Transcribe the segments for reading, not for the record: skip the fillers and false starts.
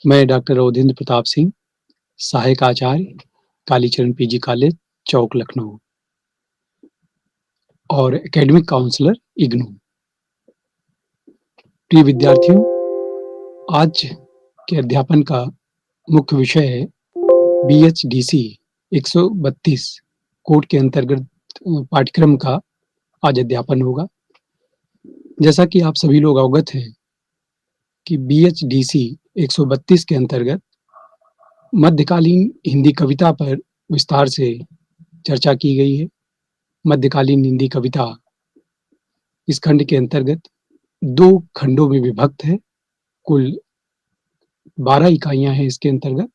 मैं डॉक्टर अवधेंद्र प्रताप सिंह, सहायक आचार्य, Kalicharan PG college, चौक, लखनऊ और एकेडमिक काउंसलर, इग्नू। प्रिय विद्यार्थियों, आज के अध्यापन का मुख्य विषय है बीएचडीसी 132 कोड के अंतर्गत पाठ्यक्रम का आज अध्यापन होगा। जैसा कि आप सभी लोग अवगत हैं कि बीएचडीसी 132 के अंतर्गत मध्यकालीन हिंदी कविता पर विस्तार से चर्चा की गई है। मध्यकालीन हिंदी कविता इस खंड के अंतर्गत 2 खंडों में विभक्त है। कुल 12 इकाइयाँ हैं इसके अंतर्गत,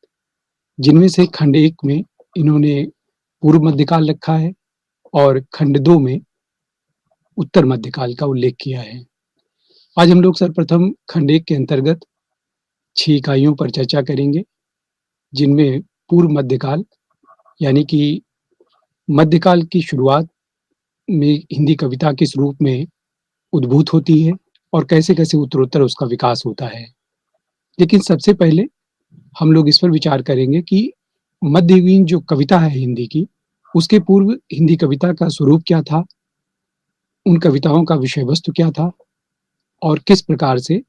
जिनमें से खंड 1 में इन्होंने पूर्व मध्यकाल रखा है और खंड 2 में उत्तर मध्यकाल का उल्लेख किया है। आज हम लोग सर्वप्रथम खंड 1 के अंतर्गत 6 इकाइयों पर चर्चा करेंगे, जिनमें पूर्व मध्यकाल यानी कि मध्यकाल की शुरुआत में हिंदी कविता किस रूप में उद्भूत होती है और कैसे-कैसे उत्तरोत्तर उसका विकास होता है। लेकिन सबसे पहले हम लोग इस पर विचार करेंगे कि मध्ययुगीन जो कविता है हिंदी की, उसके पूर्व हिंदी कविता का स्वरूप क्या था, उन कविताओं का विषय वस्तु क्या था और किस प्रकार से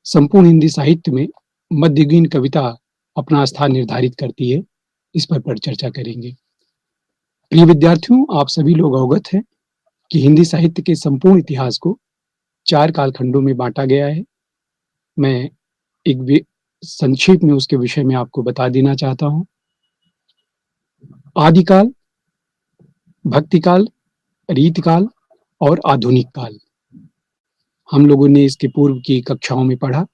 संपूर्ण हिंदी साहित्य में मध्ययुगीन कविता अपना स्थान निर्धारित करती है, इस पर चर्चा करेंगे। प्रिय विद्यार्थियों, आप सभी लोग अवगत हैं कि हिंदी साहित्य के संपूर्ण इतिहास को 4 कालखंडों में बाँटा गया है। मैं एक संक्षेप में उसके विषय में आपको बता देना चाहता हूँ। आदिकाल, भक्तिकाल, रीतिकाल और आधुनिक काल। हम लोगों ने इसके पूर्व की कक्षाओं में पढ़ा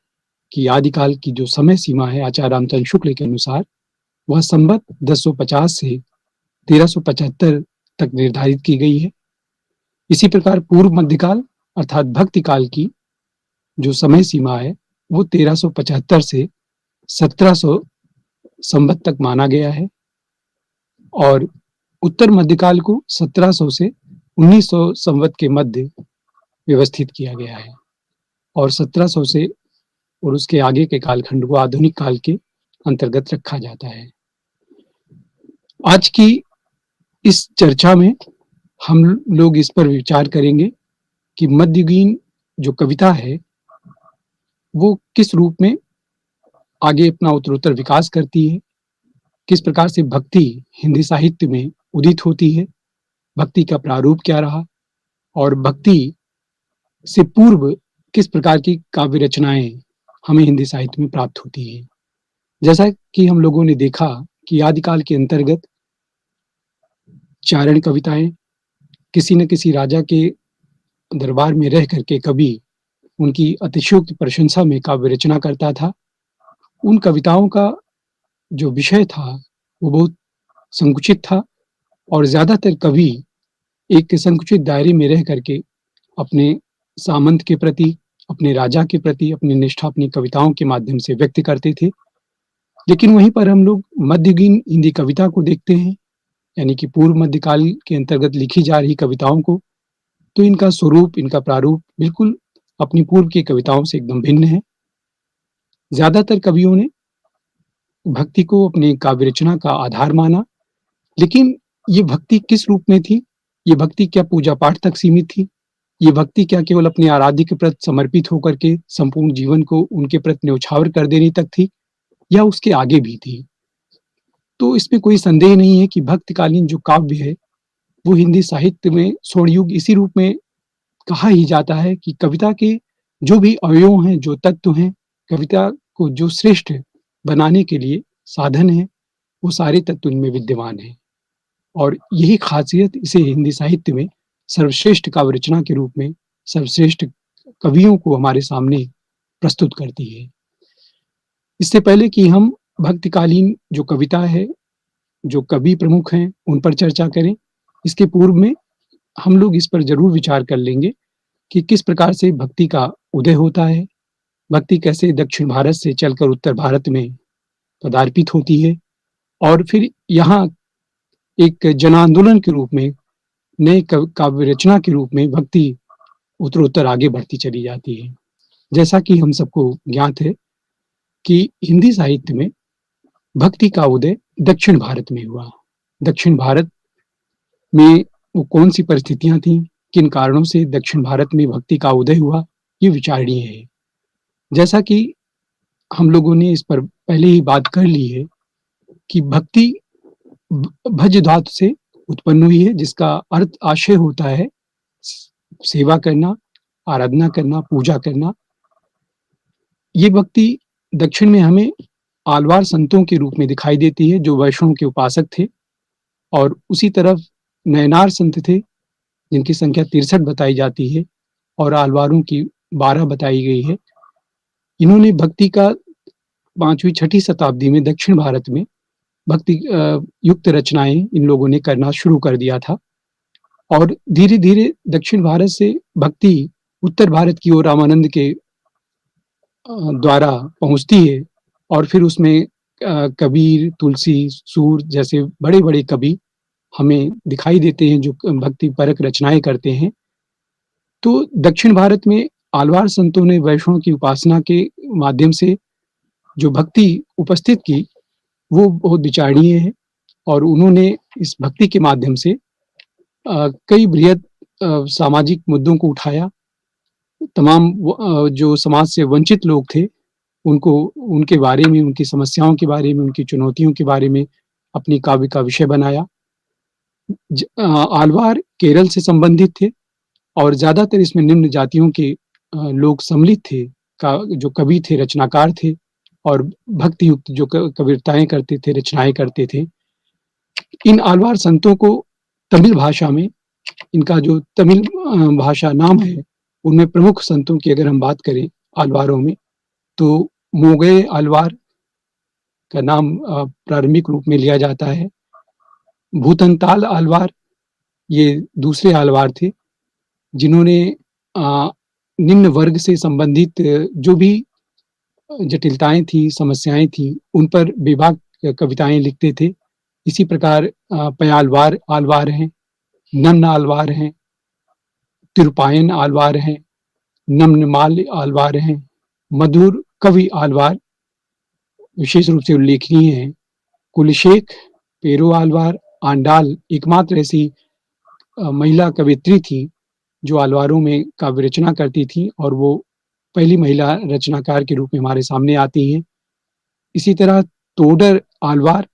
कि आदिकाल की जो समय सीमा है आचार्य रामचंद्र शुक्ल के अनुसार, वह संवत 1050 से 1375 तक निर्धारित की गई है। इसी प्रकार पूर्व मध्यकाल अर्थात भक्ति काल की जो समय सीमा है, वो 1375 से 1700 संवत तक माना गया है और उत्तर मध्यकाल को 1700 से 1900 संवत के मध्य व्यवस्थित किया गया है और 1700 से और उसके आगे के कालखंड को आधुनिक काल के अंतर्गत रखा जाता है। आज की इस चर्चा में हम लोग इस पर विचार करेंगे कि मध्ययुगीन जो कविता है, वो किस रूप में आगे अपना उत्तरोत्तर विकास करती है, किस प्रकार से भक्ति हिंदी साहित्य में उदित होती है, भक्ति का प्रारूप क्या रहा और भक्ति से पूर्व किस प्रकार की काव्य रचनाएं हमें हिंदी साहित्य में प्राप्त होती हैं। जैसा कि हम लोगों ने देखा कि आदिकाल के अंतर्गत चारण कविताएं, किसी न किसी राजा के दरबार में रह करके कवि उनकी अतिशयोक्ति प्रशंसा में काव्य रचना करता था। उन कविताओं का जो विषय था वो बहुत संकुचित था और ज़्यादातर कवि एक संकुचित दायरे में रह करके अपने सामंत के प्रति, अपने राजा के प्रति अपनी निष्ठा अपनी कविताओं के माध्यम से व्यक्त करते थे। लेकिन वहीं पर हम लोग मध्ययुगीन हिंदी कविता को देखते हैं, यानी कि पूर्व मध्यकाल के अंतर्गत लिखी जा रही कविताओं को, तो इनका स्वरूप, इनका प्रारूप बिल्कुल अपनी पूर्व की कविताओं से एकदम भिन्न है। ज़्यादातर कवियों ने भक्ति को अपनी काव्य रचना का आधार माना, लेकिन ये भक्ति किस रूप में थी? ये भक्ति क्या पूजा पाठ तक सीमित थी? ये भक्ति क्या केवल अपने आराध्य के प्रति समर्पित होकर के संपूर्ण जीवन को उनके प्रति न्यौछावर कर देने तक थी या उसके आगे भी थी? तो इसमें कोई संदेह नहीं है कि भक्तकालीन जो काव्य है, वो हिंदी साहित्य में स्वर्णयुग इसी रूप में कहा ही जाता है कि कविता के जो भी अवयव हैं, जो तत्व हैं, कविता को जो श्रेष्ठ बनाने के लिए साधन है, वो सारे तत्व इनमें विद्यमान हैं और यही खासियत इसे हिंदी साहित्य में सर्वश्रेष्ठ काव्य रचना के रूप में सर्वश्रेष्ठ कवियों को हमारे सामने प्रस्तुत करती है। इससे पहले कि हम भक्तिकालीन जो कविता है, जो कवि प्रमुख हैं, उन पर चर्चा करें, इसके पूर्व में हम लोग इस पर ज़रूर विचार कर लेंगे कि किस प्रकार से भक्ति का उदय होता है, भक्ति कैसे दक्षिण भारत से चलकर उत्तर भारत में पदार्पित होती है और फिर यहाँ एक जन आंदोलन के रूप में, नए काव्य रचना के रूप में भक्ति उत्तरोत्तर आगे बढ़ती चली जाती है। जैसा कि हम सबको ज्ञात है कि हिंदी साहित्य में भक्ति का उदय दक्षिण भारत में हुआ। दक्षिण भारत में वो कौन-सी परिस्थितियाँ थीं, किन कारणों से दक्षिण भारत में भक्ति का उदय हुआ, ये विचारणीय है। जैसा कि हम लोगों ने इस पर पहले ही बात कर ली है कि भक्ति भज धातु से उत्पन्न हुई है, जिसका अर्थ आशय होता है सेवा करना, आराधना करना, पूजा करना। ये भक्ति दक्षिण में हमें आलवार संतों के रूप में दिखाई देती है, जो वैष्णव के उपासक थे, और उसी तरफ नयनार संत थे, जिनकी संख्या 63 बताई जाती है और आलवारों की 12 बताई गई है। इन्होंने भक्ति का 5वीं-6ठी शताब्दी में दक्षिण भारत में भक्ति युक्त रचनाएँ इन लोगों ने करना शुरू कर दिया था, और धीरे-धीरे दक्षिण भारत से भक्ति उत्तर भारत की ओर रामानंद के द्वारा पहुँचती है, और फिर उसमें कबीर, तुलसी, सूर जैसे बड़े-बड़े कवि हमें दिखाई देते हैं, जो भक्ति परक रचनाएँ करते हैं। तो दक्षिण भारत में आलवार संतों ने वैष्णव की उपासना के माध्यम से जो भक्ति उपस्थित की, वो बहुत विचारणीय है, और उन्होंने इस भक्ति के माध्यम से कई बृहद सामाजिक मुद्दों को उठाया। तमाम जो समाज से वंचित लोग थे, उनको उनके बारे में, उनकी समस्याओं के बारे में, उनकी चुनौतियों के बारे में अपनी काव्य का विषय बनाया। आलवार केरल से संबंधित थे, और ज़्यादातर इसमें निम्न जातियों के लोग सम्मिलित थे, का जो कवि थे, रचनाकार थे, और भक्ति युक्त जो कविताएँ करते थे, रचनाएँ करते थे। इन आलवार संतों को तमिल भाषा में, इनका जो तमिल भाषा नाम है, उनमें प्रमुख संतों की अगर हम बात करें आलवारों में, तो मोगए आलवार का नाम प्रारंभिक रूप में लिया जाता है। भूतनताल आलवार, ये दूसरे आलवार थे, जिन्होंने अ, निम्न वर्ग से संबंधित जो भी जटिलताएँ थी, समस्याएँ थी, उन पर बेबाक कविताएँ लिखते थे। इसी प्रकार पयालवार आलवार हैं, नन्न आलवार हैं, तिरुपायन आलवार हैं, नमनमाल आलवार हैं, मधुर कवि आलवार विशेष रूप से उल्लेखनीय हैं। कुलशेख, पेरो आलवार, आंडाल एकमात्र ऐसी महिला कवयित्री थी, जो आलवारों में काव्य रचना करती थी, और वो पहली महिला रचनाकार के रूप में हमारे सामने आती हैं। इसी तरह तोडर आलवार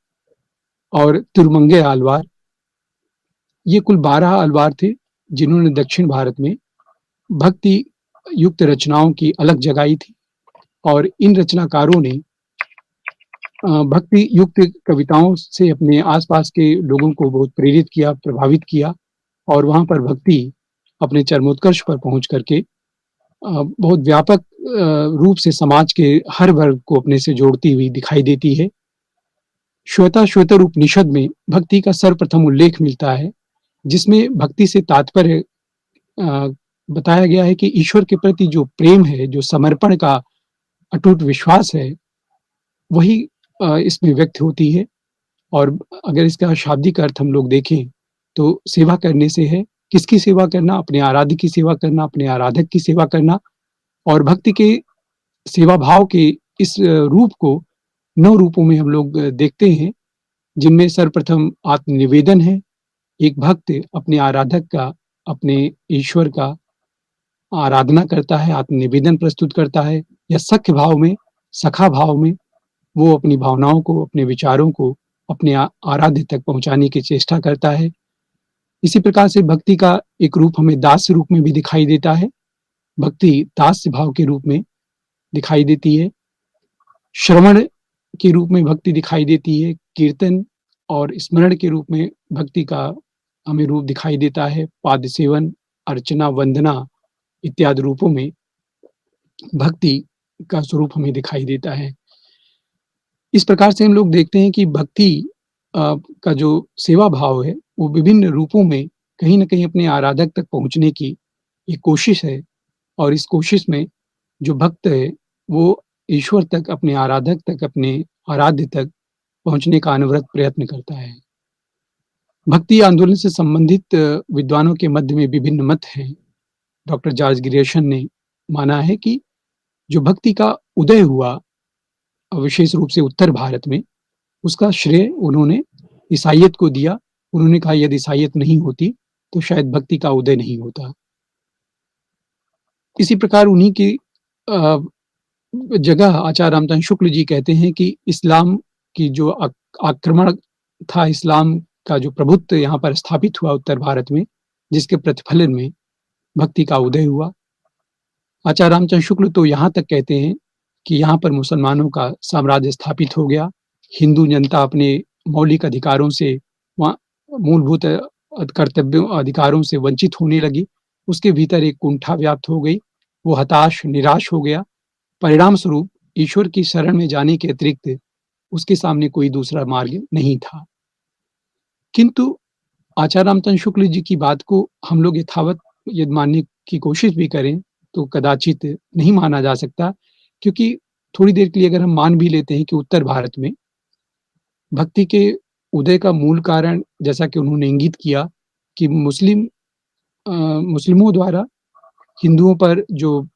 और तिरुमंगे आलवार, ये कुल 12 आलवार थे, जिन्होंने दक्षिण भारत में भक्ति युक्त रचनाओं की अलग जगाई थी, और इन रचनाकारों ने भक्ति युक्त कविताओं से अपने आस-पास के लोगों को बहुत प्रेरित किया, प्रभावित किया, और वहाँ पर भक्ति अपने चरमोत्कर्ष पर पहुँच करके बहुत व्यापक रूप से समाज के हर वर्ग को अपने से जोड़ती हुई दिखाई देती है। श्वेता-श्वेतर उपनिषद में भक्ति का सर्वप्रथम उल्लेख मिलता है, जिसमें भक्ति से तात्पर्य बताया गया है कि ईश्वर के प्रति जो प्रेम है, जो समर्पण का अटूट विश्वास है, वही इसमें व्यक्त होती है। और अगर इसका शाब्दिक अर्थ हम लोग देखें, तो सेवा करने से है। किसकी सेवा करना? अपने आराध्य की सेवा करना, अपने आराधक की सेवा करना, और भक्ति के सेवा भाव के इस रूप को 9 रूपों में हम लोग देखते हैं, जिनमें सर्वप्रथम आत्मनिवेदन है। एक भक्त अपने आराधक का, अपने ईश्वर का आराधना करता है, आत्मनिवेदन प्रस्तुत करता है, या सख्य भाव में, सखा भाव में वो अपनी भावनाओं को, अपने विचारों को अपने आराध्य तक पहुँचाने की चेष्टा करता है। इसी प्रकार से भक्ति का एक रूप हमें दास्य रूप में भी दिखाई देता है। भक्ति दास्य भाव के रूप में दिखाई देती है। श्रवण के रूप में भक्ति दिखाई देती है। कीर्तन और स्मरण के रूप में भक्ति का हमें रूप दिखाई देता है। पाद सेवन, अर्चना, वंदना इत्यादि रूपों में भक्ति का स्वरूप हमें दिखाई देता है। इस प्रकार से हम लोग देखते हैं कि भक्ति का जो सेवा भाव है, वो विभिन्न रूपों में कहीं न कहीं अपने आराधक तक पहुँचने की एक कोशिश है, और इस कोशिश में जो भक्त है, वो ईश्वर तक, अपने आराधक तक, अपने आराध्य तक पहुँचने का अनवरत प्रयत्न करता है। भक्ति आंदोलन से संबंधित विद्वानों के मध्य में विभिन्न मत हैं। डॉक्टर जॉर्ज ग्रियर्सन ने माना है कि जो भक्ति का उदय हुआ, विशेष रूप से उत्तर भारत में, उसका श्रेय उन्होंने ईसाइयत को दिया। उन्होंने कहा यदि ईसाइयत नहीं होती, तो शायद भक्ति का उदय नहीं होता। इसी प्रकार उन्हीं की अ, जगह आचार्य रामचंद्र शुक्ल जी कहते हैं कि इस्लाम की जो आक्रमण था, इस्लाम का जो प्रभुत्व यहाँ पर स्थापित हुआ उत्तर भारत में, जिसके प्रतिफलन में भक्ति का उदय हुआ। आचार्य रामचंद्र शुक्ल तो यहाँ तक कहते हैं कि यहाँ पर मुसलमानों का साम्राज्य स्थापित हो गया। हिंदू जनता अपने मौलिक अधिकारों से, वहाँ मूलभूत कर्तव्यों अधिकारों से वंचित होने लगी। उसके भीतर एक कुंठा व्याप्त हो गई। वो हताश, निराश हो गया। परिणाम स्वरूप ईश्वर की शरण में जाने के अतिरिक्त उसके सामने कोई दूसरा मार्ग नहीं था। किंतु आचार्य रामचंद्र शुक्ल जी की बात को हम लोग यथावत यदि मानने की कोशिश भी करें, तो कदाचित नहीं माना जा सकता, क्योंकि थोड़ी देर के लिए अगर हम मान भी लेते हैं कि उत्तर भारत में भक्ति के उदय का मूल कारण, जैसा कि उन्होंने इंगित किया कि मुस्लिमों द्वारा हिंदुओं पर जो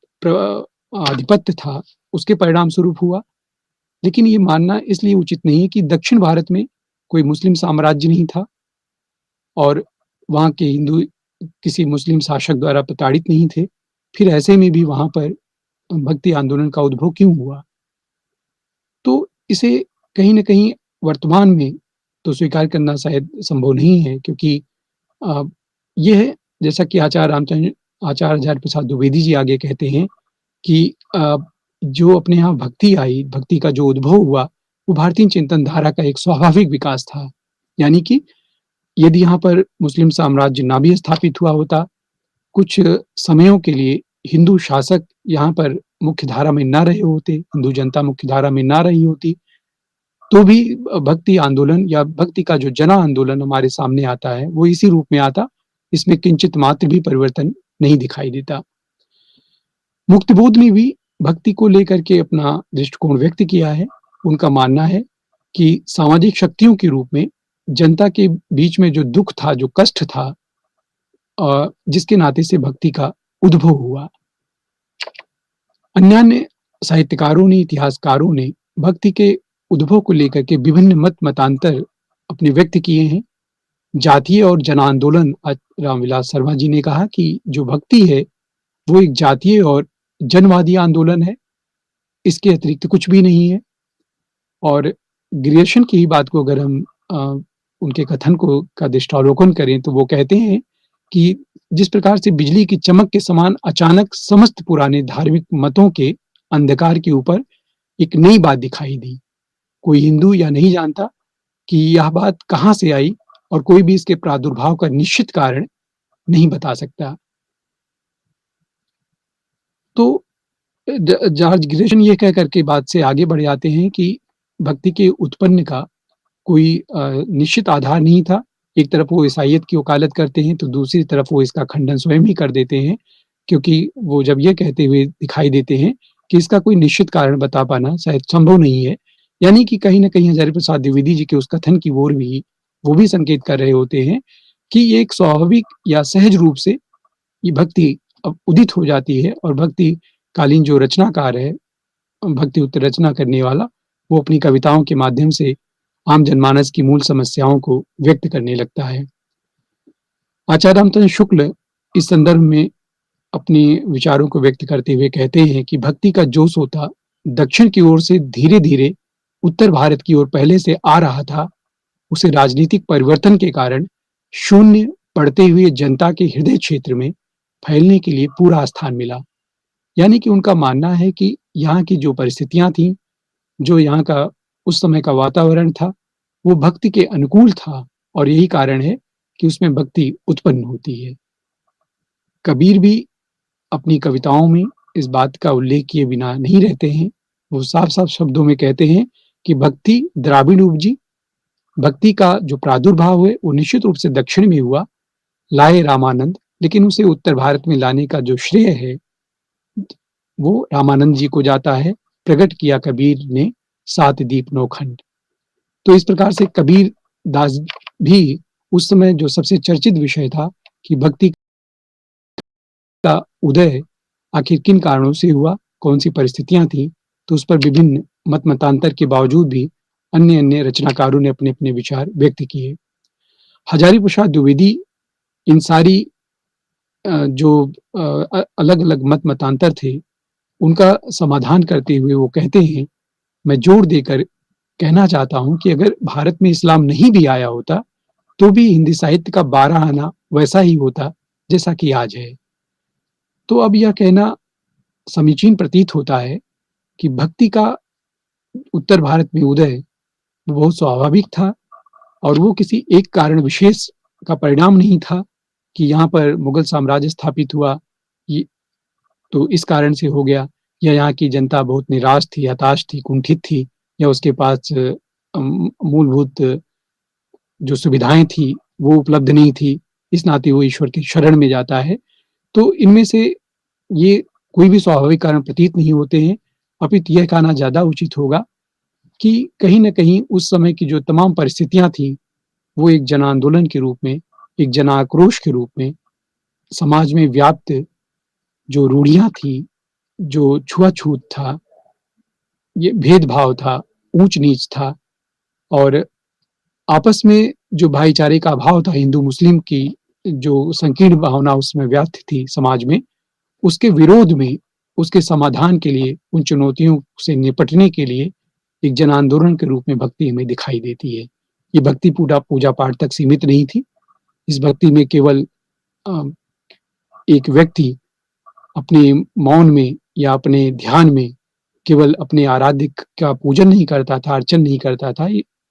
आधिपत्य था, उसके परिणाम स्वरूप हुआ। लेकिन ये मानना इसलिए उचित नहीं है कि दक्षिण भारत में कोई मुस्लिम साम्राज्य नहीं था और वहाँ के हिंदू किसी मुस्लिम शासक द्वारा प्रताड़ित नहीं थे। फिर ऐसे में भी वहाँ पर भक्ति आंदोलन का उद्भव क्यों हुआ? तो इसे कहीं न कहीं वर्तमान में तो स्वीकार करना शायद संभव नहीं है, क्योंकि अ, यह जैसा कि आचार्य हजारी प्रसाद द्विवेदी जी आगे कहते हैं कि जो अपने यहाँ भक्ति आई, भक्ति का जो उद्भव हुआ, वो भारतीय चिंतन धारा का एक स्वाभाविक विकास था। यानी कि यदि यहाँ पर मुस्लिम साम्राज्य ना भी स्थापित हुआ होता, कुछ समयों के लिए हिंदू शासक यहाँ पर मुख्य धारा में ना रहे होते, हिंदू जनता मुख्य धारा में ना रही होती, तो भी भक्ति आंदोलन या भक्ति का जो जन आंदोलन हमारे सामने आता है, वो इसी रूप में आता। इसमें किंचित मात्र भी परिवर्तन नहीं दिखाई देता। मुक्तिबोध ने भी भक्ति को लेकर के अपना दृष्टिकोण व्यक्त किया है। उनका मानना है कि सामाजिक शक्तियों के रूप में जनता के बीच में जो दुःख था, जो कष्ट था, जिसके नाते से भक्ति का उद्भव हुआ। अन्यान्य साहित्यकारों ने, इतिहासकारों ने भक्ति के उद्भव को लेकर के विभिन्न मतांतर अपने व्यक्त किए हैं। जातीय और जन आंदोलन, रामविलास शर्मा जी ने कहा कि जो भक्ति है, वो एक जातीय और जनवादी आंदोलन है, इसके अतिरिक्त कुछ भी नहीं है। और ग्रियर्सन की ही बात को अगर हम उनके कथन को का दृष्टावलोकन करें, तो वो कहते हैं कि जिस प्रकार से बिजली की चमक के समान अचानक समस्त पुराने धार्मिक मतों के अंधकार के ऊपर एक नई बात दिखाई दी। कोई हिंदू यह नहीं जानता कि यह बात कहाँ से आई और कोई भी इसके प्रादुर्भाव का निश्चित कारण नहीं बता सकता। तो जॉर्ज ग्रियर्सन ये कह कर के बात से आगे बढ़ जाते हैं कि भक्ति के उत्पन्न का कोई निश्चित आधार नहीं था। एक तरफ वो ईसाइयत की वकालत करते हैं, तो दूसरी तरफ वो इसका खंडन स्वयं ही कर देते हैं, क्योंकि वो जब ये कहते हुए दिखाई देते हैं कि इसका कोई निश्चित कारण बता पाना शायद संभव नहीं है। यानी कि कहीं न कहीं हजारी प्रसाद द्विवेदी जी के उस कथन की ओर भी वो भी संकेत कर रहे होते हैं कि ये एक स्वाभाविक या सहज रूप से ये भक्ति उदित हो जाती है और भक्ति कालीन जो रचनाकार है, भक्ति उत्तर रचना करने वाला, वो अपनी कविताओं के माध्यम से आम जनमानस की मूल समस्याओं को व्यक्त करने लगता है। आचार्य रामचंद्र शुक्ल इस संदर्भ में अपने विचारों को व्यक्त करते हुए कहते हैं कि भक्ति का जो सोता दक्षिण की ओर से धीरे-धीरे उत्तर भारत की ओर पहले से आ रहा था, उसे राजनीतिक परिवर्तन के कारण शून्य पड़ते हुए जनता के हृदय क्षेत्र में फैलने के लिए पूरा स्थान मिला। यानी कि उनका मानना है कि यहाँ की जो परिस्थितियाँ थीं, जो यहाँ का उस समय का वातावरण था, वो भक्ति के अनुकूल था और यही कारण है कि उसमें भक्ति उत्पन्न होती है। कबीर भी अपनी कविताओं में इस बात का उल्लेख किए बिना नहीं रहते हैं। वो साफ-साफ शब्दों में कहते हैं कि भक्ति द्राविड़ उपजी, भक्ति का जो प्रादुर्भाव है वो निश्चित रूप से दक्षिण में हुआ, लाए रामानंद, लेकिन उसे उत्तर भारत में लाने का जो श्रेय है, वो रामानंद जी को जाता है। प्रकट किया कबीर ने सात दीप नौ खंड। तो इस प्रकार से कबीर दास भी उस समय जो सबसे चर्चित विषय था कि भक्ति का उदय आखिर किन कारणों से हुआ, कौन सी परिस्थितियां थी, तो उस पर विभिन्न मतांतर के बावजूद भी अन्य-अन्य रचनाकारों ने अपने-अपने विचार व्यक्त किए। हजारी प्रसाद द्विवेदी इन सारी जो अलग-अलग मतांतर थे, उनका समाधान करते हुए वो कहते हैं, मैं जोर देकर कहना चाहता हूँ कि अगर भारत में इस्लाम नहीं भी आया होता, तो भी हिंदी साहित्य का 12 आना वैसा ही होता, जैसा कि आज है। तो अब यह कहना समीचीन प्रतीत होता है कि भक्ति का उत्तर भारत में उदय बहुत स्वाभाविक था और वो किसी एक कारण विशेष का परिणाम नहीं था कि यहाँ पर मुगल साम्राज्य स्थापित हुआ, ये तो इस कारण से हो गया, या यहाँ की जनता बहुत निराश थी, हताश थी, कुंठित थी, या उसके पास मूलभूत जो सुविधाएँ थी, वो उपलब्ध नहीं थी, इस नाते वो ईश्वर की शरण में जाता है। तो इनमें से ये कोई भी स्वाभाविक कारण प्रतीत नहीं होते हैं, अपितु यह कहना ज़्यादा उचित होगा कि कहीं न कहीं उस समय की जो तमाम परिस्थितियाँ थीं, वो एक जन आंदोलन के रूप में, एक जन आक्रोश के रूप में, समाज में व्याप्त जो रूढ़ियाँ थी, जो छुआ-छूत था, ये भेदभाव था, ऊँच-नीच था और आपस में जो भाईचारे का अभाव था, हिंदू-मुस्लिम की जो संकीर्ण भावना उसमें व्याप्त थी समाज में, उसके विरोध में, उसके समाधान के लिए, उन चुनौतियों से निपटने के लिए एक जन आंदोलन के रूप में भक्ति हमें दिखाई देती है। ये भक्ति पूजा-पाठ तक सीमित नहीं थी। इस भक्ति में केवल अ, एक व्यक्ति अपने मौन में या अपने ध्यान में केवल अपने आराध्य का पूजन नहीं करता था, अर्चन नहीं करता था,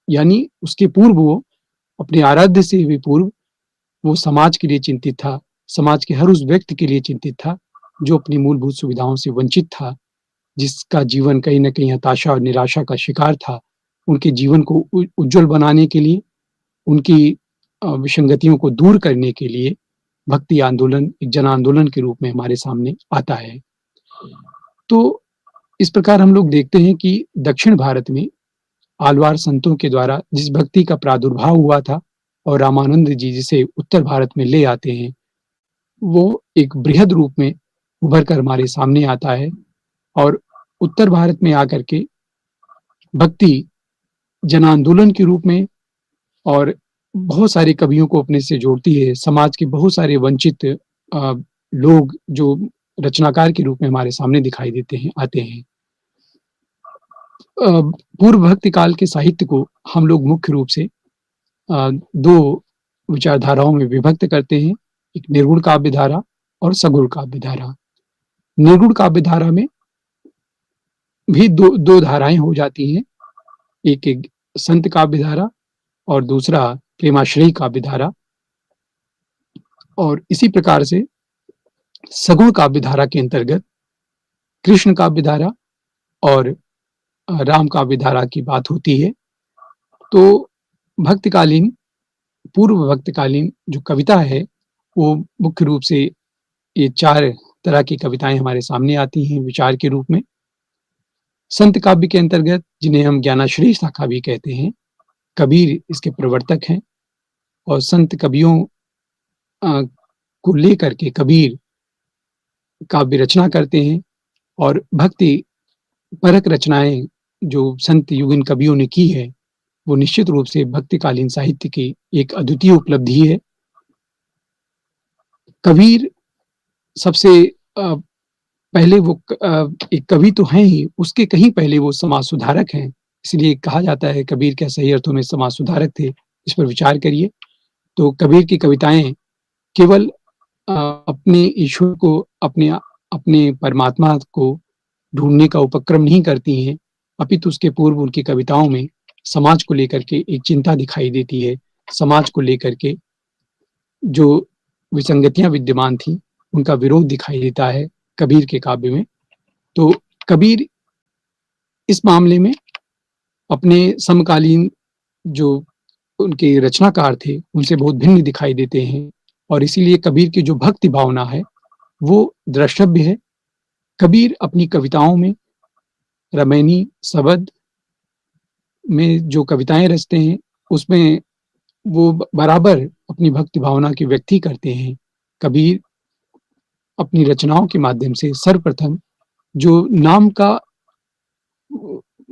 यानी उसके पूर्व वो अपने आराध्य से भी पूर्व वो समाज के लिए चिंतित था, समाज के हर उस व्यक्ति के लिए चिंतित था, जो अपनी मूलभूत सुविधाओं से वंचित था, जिसका जीवन कहीं न कहीं हताशा और निराशा का शिकार था। उनके जीवन को उज्ज्वल बनाने के लिए, उनकी विसंगतियों को दूर करने के लिए भक्ति आंदोलन एक जन आंदोलन के रूप में हमारे सामने आता है। तो इस प्रकार हम लोग देखते हैं कि दक्षिण भारत में आलवार संतों के द्वारा जिस भक्ति का प्रादुर्भाव हुआ था और रामानंद जी जिसे उत्तर भारत में ले आते हैं, वो एक बृहद रूप में उभर कर हमारे सामने आता है और उत्तर भारत में आकर के भक्ति जन आंदोलन के रूप में और बहुत सारे कवियों को अपने से जोड़ती है। समाज के बहुत सारे वंचित लोग जो रचनाकार के रूप में हमारे सामने दिखाई देते हैं, आते हैं। पूर्व भक्ति काल के साहित्य को हम लोग मुख्य रूप से 2 विचारधाराओं में विभक्त करते हैं, एक निर्गुण काव्य धारा और सगुण काव्य धारा। निर्गुण काव्य धारा में भी 2 धाराएँ हो जाती हैं, एक संत काव्य धारा और दूसरा प्रेमाश्रयी काव्य धारा और इसी प्रकार से सगुण काव्य धारा के अंतर्गत कृष्ण काव्य धारा और राम काव्य धारा की बात होती है। तो भक्तकालीन, पूर्व भक्तकालीन जो कविता है, वो मुख्य रूप से ये 4 तरह की कविताएँ हमारे सामने आती हैं विचार के रूप में। संत काव्य के अंतर्गत जिन्हें हम ज्ञानाश्रयी शाखा भी कहते हैं, कबीर इसके प्रवर्तक हैं और संत कवियों को लेकर के कबीर काव्य रचना करते हैं और भक्ति परक रचनाएँ जो संत युगीन कवियों ने की है, वो निश्चित रूप से भक्तिकालीन साहित्य की एक अद्वितीय उपलब्धि है। कबीर सबसे पहले वो एक कवि तो हैं ही, उसके कहीं पहले वो समाज सुधारक हैं, इसलिए कहा जाता है कबीर क्या सही अर्थों में समाज सुधारक थे। इस पर विचार करिए, तो कबीर की कविताएँ केवल अपने ईश्वर को, अपने परमात्मा को ढूँढने का उपक्रम नहीं करती हैं, अपितु उसके पूर्व उनकी कविताओं में समाज को लेकर के एक चिंता दिखाई देती है। समाज को लेकर के जो विसंगतियाँ विद्यमान थीं, उनका विरोध दिखाई देता है कबीर के काव्य में। तो कबीर इस मामले में अपने समकालीन जो उनके रचनाकार थे, उनसे बहुत भिन्न दिखाई देते हैं और इसीलिए कबीर की जो भक्ति भावना है, वो द्रष्टव्य है। कबीर अपनी कविताओं में रमैनी, शबद में जो कविताएँ रचते हैं, उसमें वो बराबर अपनी भक्ति भावना की व्यक्ति करते हैं। कबीर अपनी रचनाओं के माध्यम से सर्वप्रथम जो नाम का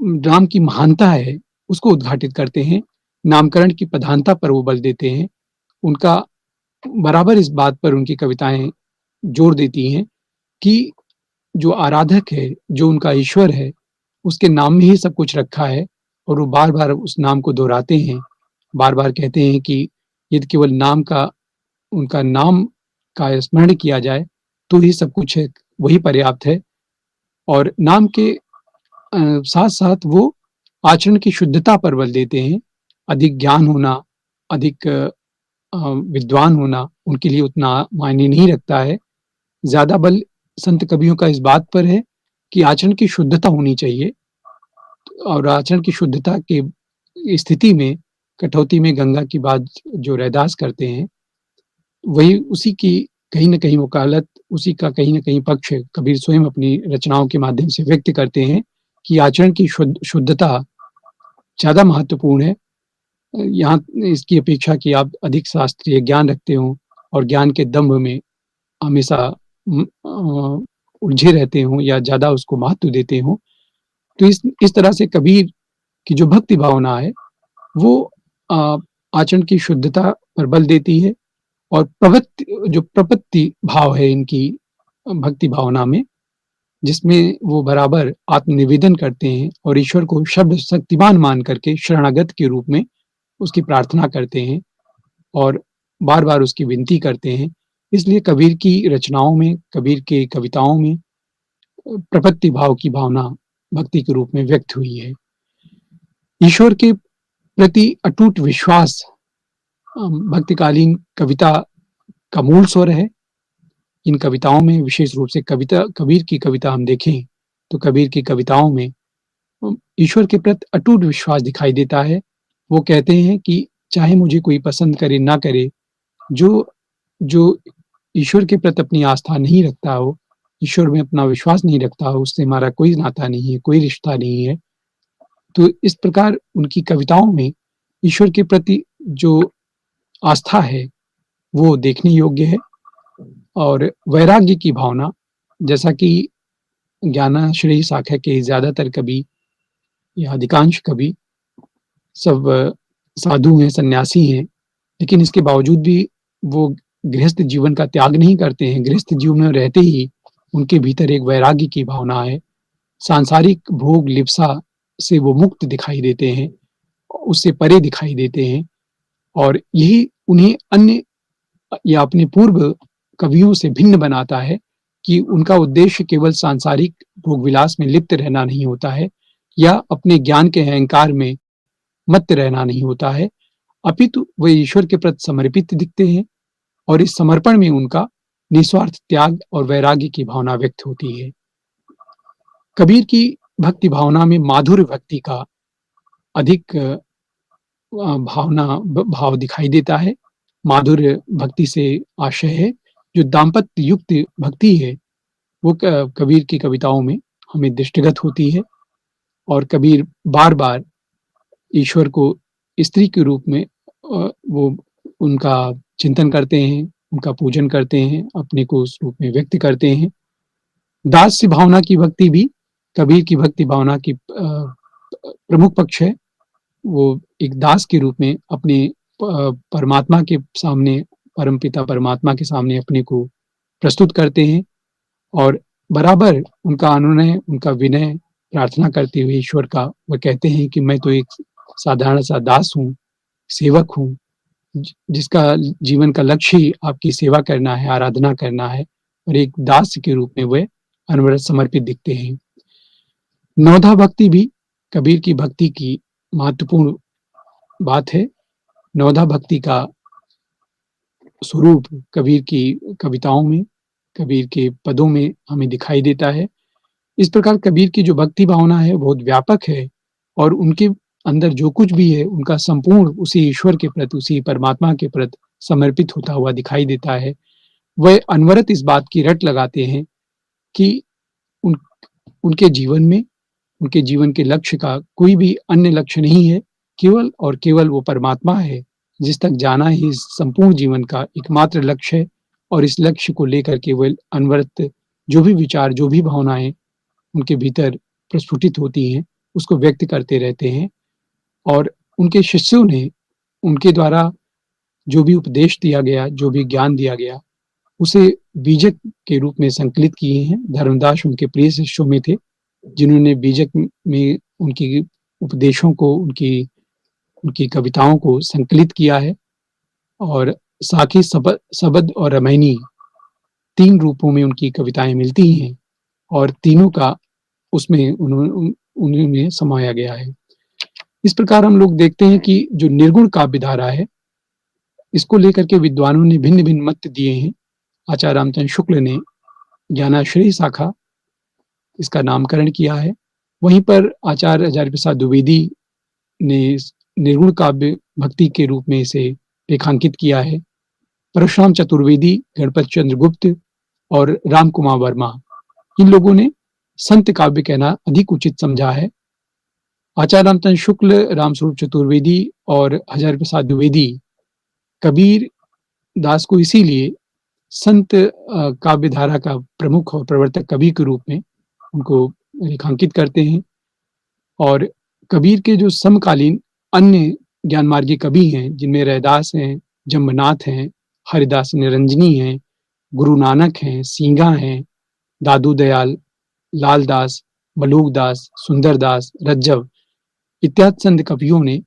नाम की महानता है, उसको उद्घाटित करते हैं। नामकरण की प्रधानता पर वो बल देते हैं। उनका बराबर इस बात पर उनकी कविताएँ जोर देती हैं कि जो आराधक है, जो उनका ईश्वर है, उसके नाम में ही सब कुछ रखा है और वो बार-बार उस नाम को दोहराते हैं। बार-बार कहते हैं कि यदि केवल नाम का उनका नाम का स्मरण किया जाए, तो ही सब कुछ है, वही पर्याप्त है। और नाम के साथ-साथ वो आचरण की शुद्धता पर बल देते हैं। अधिक ज्ञान होना, अधिक विद्वान होना उनके लिए उतना मायने नहीं रखता है। ज़्यादा बल संत कवियों का इस बात पर है कि आचरण की शुद्धता होनी चाहिए और आचरण की शुद्धता की स्थिति में कटौती में गंगा की बात जो रैदास करते हैं, वही उसी की कहीं न कहीं वकालत, उसी का कहीं न कहीं पक्ष कबीर स्वयं अपनी रचनाओं के माध्यम से व्यक्त करते हैं कि आचरण की शुद्धता ज़्यादा महत्वपूर्ण है। यहाँ इसकी अपेक्षा कि आप अधिक शास्त्रीय ज्ञान रखते हों और ज्ञान के दंभ में हमेशा उलझे रहते हों या ज़्यादा उसको महत्व देते हों। तो इस तरह से कबीर की जो भक्ति भावना है, वो अ, आचरण की शुद्धता पर बल देती है और प्रपत्ति भाव है इनकी भक्ति भावना में, जिसमें वो बराबर आत्मनिवेदन करते हैं और ईश्वर को शब्द शक्तिमान मान करके शरणागत के रूप में उसकी प्रार्थना करते हैं और बार-बार उसकी विनती करते हैं। इसलिए कबीर की रचनाओं में, कबीर के कविताओं में प्रपत्ति भाव की भावना भक्ति के रूप में व्यक्त हुई है। ईश्वर के प्रति अटूट विश्वास भक्तिकालीन कविता का मूल स्वर है। इन कविताओं में विशेष रूप से कबीर की कविता हम देखें, तो कबीर की कविताओं में ईश्वर के प्रति अटूट विश्वास दिखाई देता है। वो कहते हैं कि चाहे मुझे कोई पसंद करे ना करे, जो जो ईश्वर के प्रति अपनी आस्था नहीं रखता हो, ईश्वर में अपना विश्वास नहीं रखता हो, उससे हमारा कोई नाता नहीं है, कोई रिश्ता नहीं है। तो इस प्रकार उनकी कविताओं में ईश्वर के प्रति जो आस्था है, वो देखने योग्य है और वैराग्य की भावना, जैसा कि ज्ञानाश्रयी शाखा के ज़्यादातर कवि या अधिकांश कवि सब साधु हैं, सन्यासी हैं, लेकिन इसके बावजूद भी वो गृहस्थ जीवन का त्याग नहीं करते हैं। गृहस्थ जीवन में रहते ही उनके भीतर एक वैराग्य की भावना है। सांसारिक भोग लिप्सा से वो मुक्त दिखाई देते हैं, उससे परे दिखाई देते हैं और यही उन्हें अन्य या अपने पूर्व कवियों से भिन्न बनाता है कि उनका उद्देश्य केवल सांसारिक भोग-विलास में लिप्त रहना नहीं होता है या अपने ज्ञान के अहंकार में मत्त रहना नहीं होता है, अपितु वे ईश्वर के प्रति समर्पित दिखते हैं और इस समर्पण में उनका निस्वार्थ त्याग और वैराग्य की भावना व्यक्त होती है। कबीर की भक्ति भावना में माधुर्य भक्ति का अधिक भाव दिखाई देता है। माधुर्य भक्ति से आशय है, जो दाम्पत्य युक्त भक्ति है, वो कबीर की कविताओं में हमें दृष्टिगत होती है और कबीर बार-बार ईश्वर को स्त्री के रूप में वो उनका चिंतन करते हैं, उनका पूजन करते हैं, अपने को उस रूप में व्यक्त करते हैं। दास्य भावना की भक्ति भी कबीर की भक्ति भावना की प्रमुख पक्ष है। वो एक दास के रूप में अपने परमात्मा के सामने, परमपिता परमात्मा के सामने अपने को प्रस्तुत करते हैं और बराबर उनका अनुनय, उनका विनय प्रार्थना करते हुए ईश्वर का वो कहते हैं कि मैं तो एक साधारण सा दास हूँ, सेवक हूँ, जिसका जीवन का लक्ष्य ही आपकी सेवा करना है, आराधना करना है और एक दास के रूप में वे अनवरत समर्पित दिखते हैं। नवधा भक्ति भी कबीर की भक्ति की महत्वपूर्ण बात है। नवधा भक्ति का स्वरूप कबीर की कविताओं में, कबीर के पदों में हमें दिखाई देता है। इस प्रकार कबीर की जो भक्ति भावना है बहुत व्यापक है और उनके अंदर जो कुछ भी है उनका संपूर्ण उसी ईश्वर के प्रति, उसी परमात्मा के प्रति समर्पित होता हुआ दिखाई देता है। वह अनवरत इस बात की रट लगाते हैं कि उन उनके जीवन में, उनके जीवन के लक्ष्य का कोई भी अन्य लक्ष्य नहीं है, केवल और केवल वो परमात्मा है, जिस तक जाना ही इस संपूर्ण जीवन का एकमात्र लक्ष्य है और इस लक्ष्य को लेकर के वो अनवरत जो भी विचार, जो भी भावनाएँ उनके भीतर प्रस्फुटित होती हैं, उसको व्यक्त करते रहते हैं और उनके शिष्यों ने उनके द्वारा जो भी उपदेश दिया गया, जो भी ज्ञान दिया गया, उसे बीजक के रूप में संकलित किए हैं। धर्मदास उनके प्रिय शिष्यों में थे, जिन्होंने बीजक में उनकी उपदेशों को, उनकी उनकी कविताओं को संकलित किया है और साखी, सबद और रामायणी 3 रूपों में उनकी कविताएँ मिलती हैं और तीनों का उसमें उन्होंने समाया गया है। इस प्रकार हम लोग देखते हैं कि जो निर्गुण काव्य धारा है, इसको लेकर के विद्वानों ने भिन्न-भिन्न मत दिए हैं। आचार्य रामचंद्र शुक्ल ने ज्ञानाश्रयी शाखा इसका नामकरण किया है। वहीं पर आचार्य हजारी प्रसाद द्विवेदी ने निर्गुण काव्य भक्ति के रूप में इसे रेखांकित किया है। परशुराम चतुर्वेदी, गणपत चंद्र गुप्त और राम कुमार वर्मा, इन लोगों ने संत काव्य कहना अधिक उचित समझा है। आचार्य रामचंद्र शुक्ल, रामस्वरूप चतुर्वेदी और हजारी प्रसाद द्विवेदी कबीर दास को इसीलिए संत काव्य धारा का प्रमुख और प्रवर्तक कवि के रूप में उनको रेखांकित करते हैं और कबीर के जो समकालीन अन्य ज्ञान मार्गी कवि हैं, जिनमें रैदास हैं, जम्बनाथ हैं, हरिदास निरंजनी हैं, गुरु नानक हैं, सींगा हैं, दादू दयाल, लाल दास, मलूक दास, सुंदर दास, रज्जव इत्यादि संत कवियों ने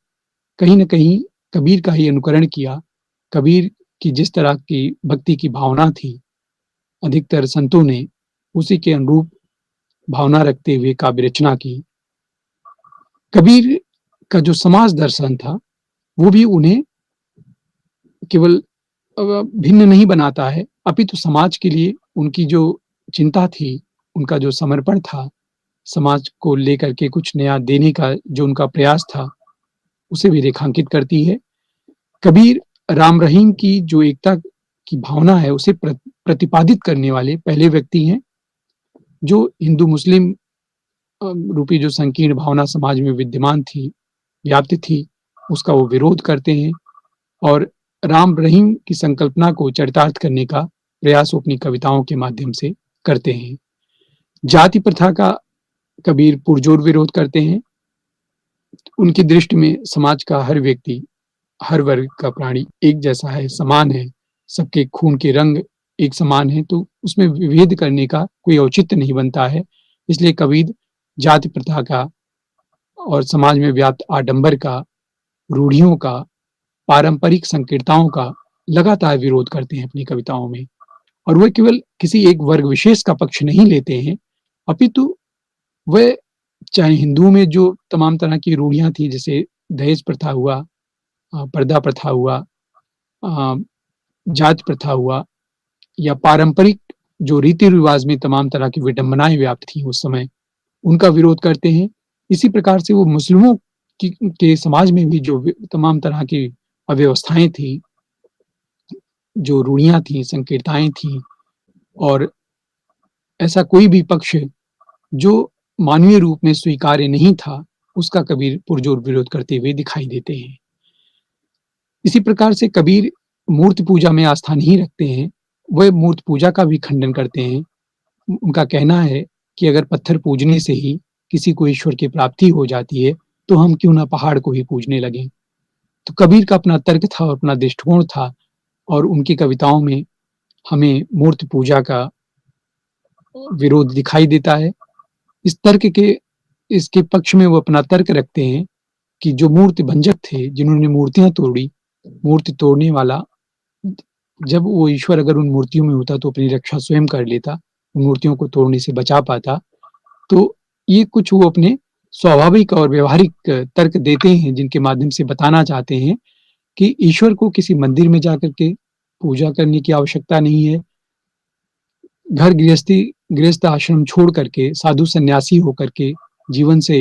कहीं न कहीं कबीर का ही अनुकरण किया। कबीर की जिस तरह की भक्ति की भावना थी, अधिकतर संतों ने उसी के अनुरूप भावना रखते हुए काव्य रचना की। कबीर का जो समाज दर्शन था, वो भी उन्हें केवल भिन्न नहीं बनाता है, अपितु समाज के लिए उनकी जो चिंता थी, उनका जो समर्पण था, समाज को लेकर के कुछ नया देने का जो उनका प्रयास था, उसे भी रेखांकित करती है। कबीर राम रहीम की जो एकता की भावना है, उसे प्रतिपादित करने वाले पहले व्यक्ति हैं, जो हिंदू मुस्लिम रूपी जो संकीर्ण भावना समाज में विद्यमान थी, व्याप्त थी, उसका वो विरोध करते हैं और राम रहीम की संकल्पना को चरितार्थ करने का प्रयास वो अपनी कविताओं के माध्यम से करते हैं। जाति प्रथा का कबीर पुरजोर विरोध करते हैं। उनकी दृष्टि में समाज का हर व्यक्ति, हर वर्ग का प्राणी एक जैसा है, समान है, सबके खून के रंग एक समान है, तो उसमें विभेद करने का कोई औचित्य नहीं बनता है। इसलिए कबीर जाति प्रथा का और समाज में व्याप्त आडंबर का, रूढ़ियों का, पारंपरिक संकीर्णताओं का लगातार विरोध करते हैं अपनी कविताओं में और वह केवल किसी एक वर्ग विशेष का पक्ष नहीं लेते हैं, अपितु वह चाहे हिंदुओं में जो तमाम तरह की रूढ़ियां थी, जैसे दहेज प्रथा हुआ, पर्दा प्रथा हुआ, जाति प्रथा हुआ या पारंपरिक जो रीति रिवाज में तमाम तरह की विडंबनाएं व्याप्त थी उस समय, उनका विरोध करते हैं। इसी प्रकार से वो मुस्लिमों के समाज में भी जो तमाम तरह की अव्यवस्थाएं थी, जो रूढ़ियां थी, संकीर्णताएं थी और ऐसा कोई भी पक्ष जो मानवीय रूप में स्वीकार्य नहीं था, उसका कबीर पुरजोर विरोध करते हुए दिखाई देते हैं। इसी प्रकार से कबीर मूर्ति पूजा में आस्था नहीं रखते हैं, वह मूर्ति पूजा का भी खंडन करते हैं। उनका कहना है कि अगर पत्थर पूजने से ही किसी को ईश्वर की प्राप्ति हो जाती है, तो हम क्यों ना पहाड़ को ही पूजने लगें। तो कबीर का अपना तर्क था और अपना दृष्टिकोण था और उनकी कविताओं में हमें मूर्ति पूजा का विरोध दिखाई देता है। इस तर्क के इसके पक्ष में वो अपना तर्क रखते हैं कि जो मूर्ति भंजक थे, जिन्होंने मूर्तियां तोड़ी, मूर्ति तोड़ने वाला जब वो ईश्वर अगर उन मूर्तियों में होता तो अपनी रक्षा स्वयं कर लेता, उन मूर्तियों को तोड़ने से बचा पाता। तो ये कुछ वो अपने स्वाभाविक और व्यवहारिक तर्क देते हैं, जिनके माध्यम से बताना चाहते हैं कि ईश्वर को किसी मंदिर में जाकर के पूजा करने की आवश्यकता नहीं है। घर गृहस्थ आश्रम छोड़ करके, साधु सन्यासी होकर के, जीवन से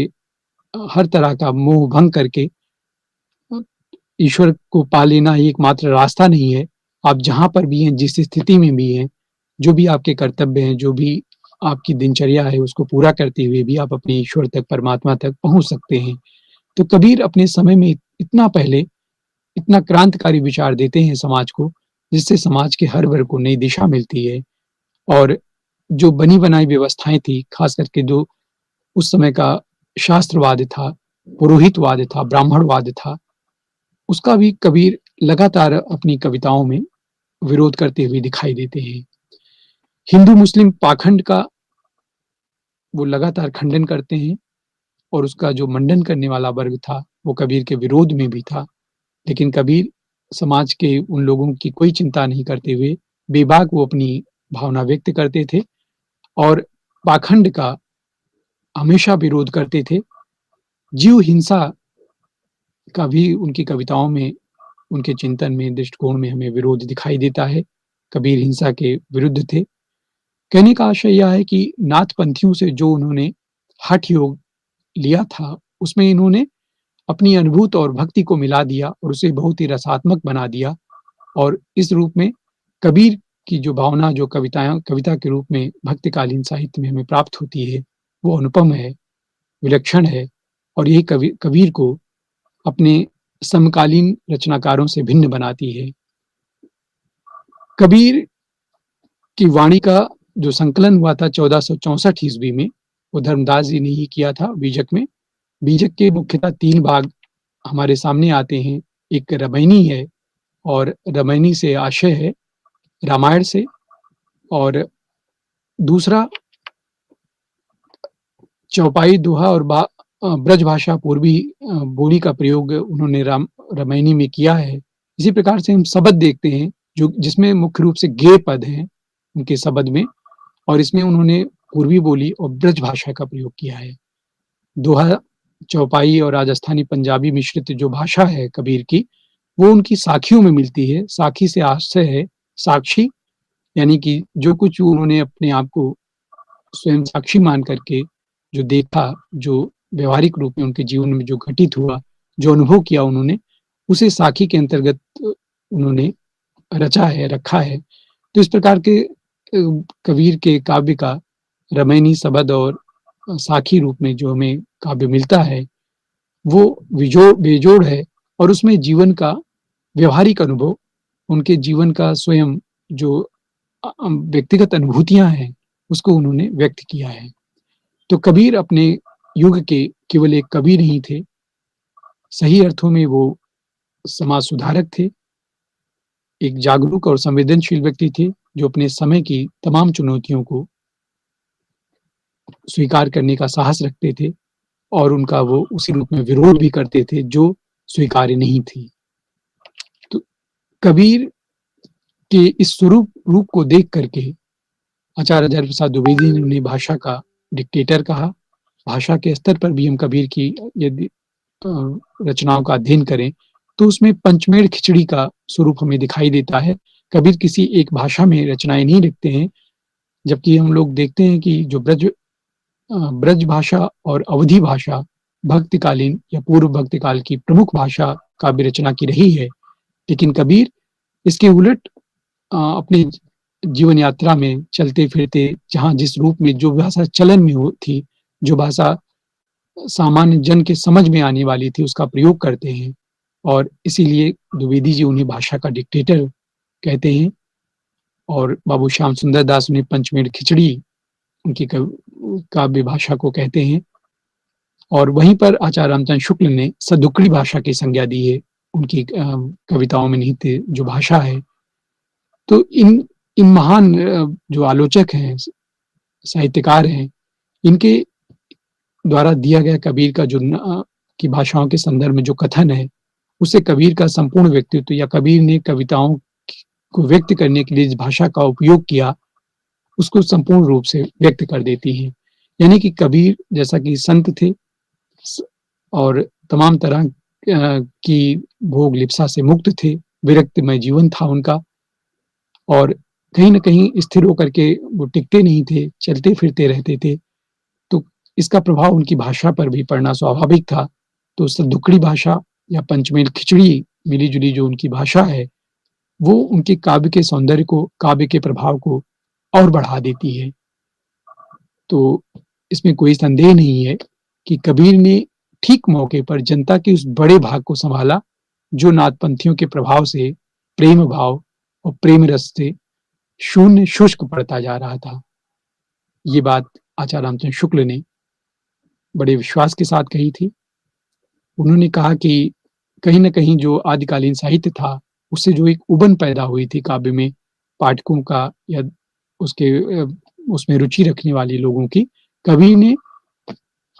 हर तरह का मोह भंग करके ईश्वर को पा लेना ही एकमात्र रास्ता नहीं है। आप जहाँ पर भी हैं, जिस स्थिति में भी हैं, जो भी आपके कर्तव्य हैं, जो भी आपकी दिनचर्या है, उसको पूरा करते हुए भी आप अपने ईश्वर तक, परमात्मा तक पहुँच सकते हैं। तो कबीर अपने समय में इतना पहले इतना क्रांतिकारी विचार देते हैं समाज को, जिससे समाज के हर वर्ग को नई दिशा मिलती है और जो बनी बनाई व्यवस्थाएं थी, खास करके जो उस समय का शास्त्रवाद था, पुरोहितवाद था, ब्राह्मणवाद था, उसका भी कबीर लगातार अपनी कविताओं में विरोध करते हुए दिखाई देते हैं। हिंदू-मुस्लिम पाखंड का वो लगातार खंडन करते हैं और उसका जो मंडन करने वाला वर्ग था, वो कबीर के विरोध में भी था। लेकिन कबीर समाज के उन लोगों की कोई चिंता नहीं करते हुए बेबाक वो अपनी भावना व्यक्त करते थे और पाखंड का हमेशा विरोध करते थे। जीव हिंसा का भी उनकी कविताओं में, उनके चिंतन में, दृष्टिकोण में हमें विरोध दिखाई देता है। कबीर हिंसा के विरुद्ध थे। कहने का आशय यह है कि नाथपंथियों से जो उन्होंने हठ योग लिया था, उसमें इन्होंने अपनी अनुभूत और भक्ति को मिला दिया और उसे बहुत ही रसात्मक बना दिया और इस रूप में कबीर की जो भावना जो कविता के रूप में भक्तिकालीन साहित्य में हमें प्राप्त होती है, वो अनुपम है, विलक्षण है और यही कबीर को अपने समकालीन रचनाकारों से भिन्न बनाती है। कबीर की वाणी का जो संकलन हुआ था 1464 ईस्वी में, वो धर्मदास जी ने ही किया था बीजक में। बीजक के मुख्यतः 3 भाग हमारे सामने आते हैं। एक रामायणी है और रामायणी से आशय है रामायण से और दूसरा चौपाई, दोहा और ब्रज भाषा पूर्वी बोली का प्रयोग उन्होंने रामायणी में किया है। इसी प्रकार से हम शब्द देखते हैं जो जिसमें मुख्य रूप से गेय पद हैं उनके शब्द में और इसमें उन्होंने पूर्वी बोली और ब्रज भाषा का प्रयोग किया है। दोहा, चौपाई और राजस्थानी पंजाबी मिश्रित जो भाषा है कबीर की, वो उनकी साखियों में मिलती है। साखी से आशय है साक्षी, यानी कि जो कुछ उन्होंने अपने आप को स्वयं साक्षी मान करके जो देखा, जो व्यावहारिक रूप में उनके जीवन में जो घटित हुआ, जो अनुभव किया उन्होंने, उसे साखी के अंतर्गत उन्होंने रचा है, रखा है। तो इस प्रकार के कबीर के काव्य का रामायणी शब्द और साखी रूप में जो हमें काव्य मिलता है, वो बेजोड़ है और उसमें जीवन का व्यावहारिक अनुभव, उनके जीवन का स्वयं जो व्यक्तिगत अनुभूतियाँ हैं, उसको उन्होंने व्यक्त किया है। तो कबीर अपने युग के केवल एक कवि नहीं थे, सही अर्थों में वो समाज सुधारक थे, एक जागरूक और संवेदनशील व्यक्ति थे, जो अपने समय की तमाम चुनौतियों को स्वीकार करने का साहस रखते थे और उनका वो उसी रूप में विरोध भी करते थे, जो स्वीकार्य नहीं थी। तो कबीर के इस रूप को देख करके आचार्य हजारी प्रसाद द्विवेदी ने उन्हें भाषा का डिक्टेटर कहा। भाषा के स्तर पर भी हम कबीर की यदि रचनाओं का अध्ययन करें, तो उसमें पंचमेल खिचड़ी का स्वरूप हमें दिखाई देता है। कबीर किसी एक भाषा में रचनाएँ नहीं लिखते हैं, जबकि हम लोग देखते हैं कि जो ब्रज भाषा और अवधी भाषा भक्तिकालीन या पूर्व भक्तिकाल की प्रमुख भाषा काव्य रचना की रही है। लेकिन कबीर इसके उलट अपनी जीवन यात्रा में चलते-फिरते जहाँ जिस रूप में जो भाषा चलन में थी, जो भाषा सामान्य जन के समझ में आने वाली थी, उसका प्रयोग करते हैं और इसीलिए द्विवेदी जी उन्हें भाषा का डिक्टेटर कहते हैं और बाबू श्याम सुंदर दास उन्हें पंचमेल खिचड़ी उनकी काव्य भाषा को कहते हैं और वहीं पर आचार्य रामचंद्र शुक्ल ने सदुक्कड़ी भाषा की संज्ञा दी है, उनकी कविताओं में निहित जो भाषा है। तो इन महान जो आलोचक हैं, साहित्यकार हैं, इनके द्वारा दिया गया कबीर का जो की भाषाओं के संदर्भ में जो कथन है, उससे कबीर का संपूर्ण व्यक्तित्व या कबीर ने कविताओं को व्यक्त करने के लिए जिस भाषा का उपयोग किया, उसको संपूर्ण रूप से व्यक्त कर देती हैं। यानी कि कबीर जैसा कि संत थे और तमाम तरह की भोग लिप्सा से मुक्त थे, विरक्तिमय जीवन था उनका और कहीं न कहीं स्थिर होकर के वो टिकते नहीं थे, चलते-फिरते रहते थे। तो इसका प्रभाव उनकी भाषा पर भी पड़ना स्वाभाविक था। तो सद्दुक्कड़ी भाषा या पंचमेल खिचड़ी मिली-जुली जो उनकी भाषा है, वो उनके काव्य के सौंदर्य को, काव्य के प्रभाव को और बढ़ा देती है। तो इसमें कोई संदेह नहीं है कि कबीर ने ठीक मौके पर जनता के उस बड़े भाग को सँभाला, जो नाथपंथियों के प्रभाव से प्रेम भाव और प्रेम रस से शून्य शुष्क पड़ता जा रहा था। ये बात आचार्य रामचंद्र शुक्ल ने बड़े विश्वास के साथ कही थी। उन्होंने कहा कि कहीं न कहीं जो आदिकालीन साहित्य था, उससे जो एक उबन पैदा हुई थी काव्य में, पाठकों का या उसके उसमें रुचि रखने वाले लोगों की, कवि ने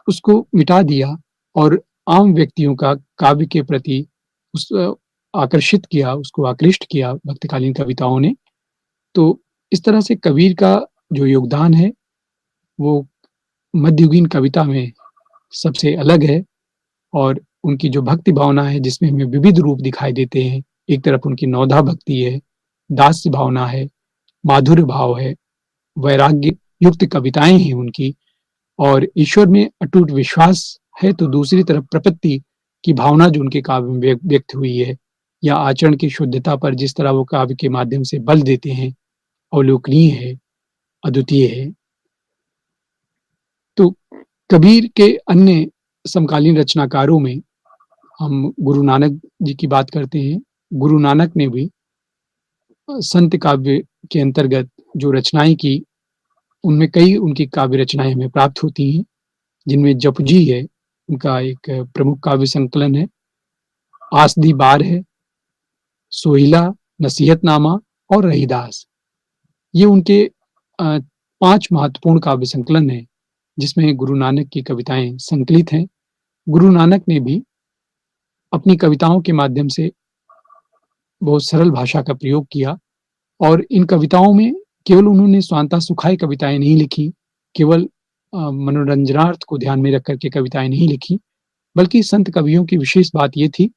उसको मिटा दिया और आम व्यक्तियों का काव्य के प्रति उस आकर्षित किया, उसको आकृष्ट किया भक्तकालीन कविताओं ने। तो इस तरह से कबीर का जो योगदान है, वो मध्ययुगीन कविता में सबसे अलग है और उनकी जो भक्ति भावना है, जिसमें हमें विविध रूप दिखाई देते हैं। एक तरफ उनकी नौधा भक्ति है, दास्य भावना है, माधुर्य भाव है, वैराग्य युक्त कविताएँ हैं उनकी और ईश्वर में अटूट विश्वास है, तो दूसरी तरफ प्रपत्ति की भावना जो उनके काव्य में व्यक्त हुई है या आचरण की शुद्धता पर जिस तरह वो काव्य के माध्यम से बल देते हैं, अवलोकनीय है, अद्वितीय है। तो कबीर के अन्य समकालीन रचनाकारों में हम गुरु नानक जी की बात करते हैं। गुरु नानक ने भी संत काव्य के अंतर्गत जो रचनाएँ की, उनमें कई उनकी काव्य रचनाएँ हमें प्राप्त होती हैं, जिनमें जपुजी है, उनका एक प्रमुख काव्य संकलन है। आस दी बार है, सोहिला, नसीहतनामा और रहीदास। ये उनके 5 महत्वपूर्ण काव्य संकलन हैं, जिसमें गुरु नानक की कविताएँ संकलित हैं। गुरु नानक ने भी अपनी कविताओं के माध्यम से बहुत सरल भाषा का प्रयोग किया और इन कविताओं में केवल उन्होंने स्वांतः सुखाय कविताएँ नहीं लिखी, केवल मनोरंजनार्थ को ध्यान में रख कर के कविताएँ नहीं लिखी, बल्कि संत कवियों की विशेष बात ये थी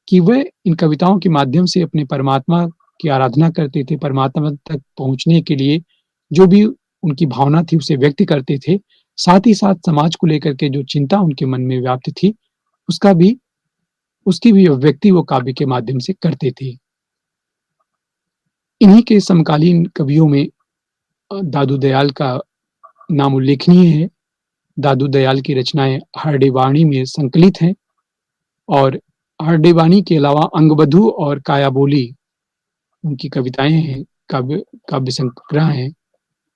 कि वह इन कविताओं के माध्यम से अपने परमात्मा की आराधना करते थे, परमात्मा तक पहुँचने के लिए जो भी उनकी भावना थी उसे व्यक्त करते थे, साथ ही साथ समाज को लेकर के जो चिंता उनके मन में व्याप्त थी, उसका भी उसकी भी अभिव्यक्ति वो काव्य के माध्यम से करते थे। इन्हीं के समकालीन कवियों में दादू दयाल का नाम उल्लेखनीय है। दादू दयाल की रचनाएँ हरडेवाणी में संकलित हैं और हरडेवाणी के अलावा अंगबधू और कायाबोली उनकी कविताएँ हैं, काव्य काव्य संग्रह हैं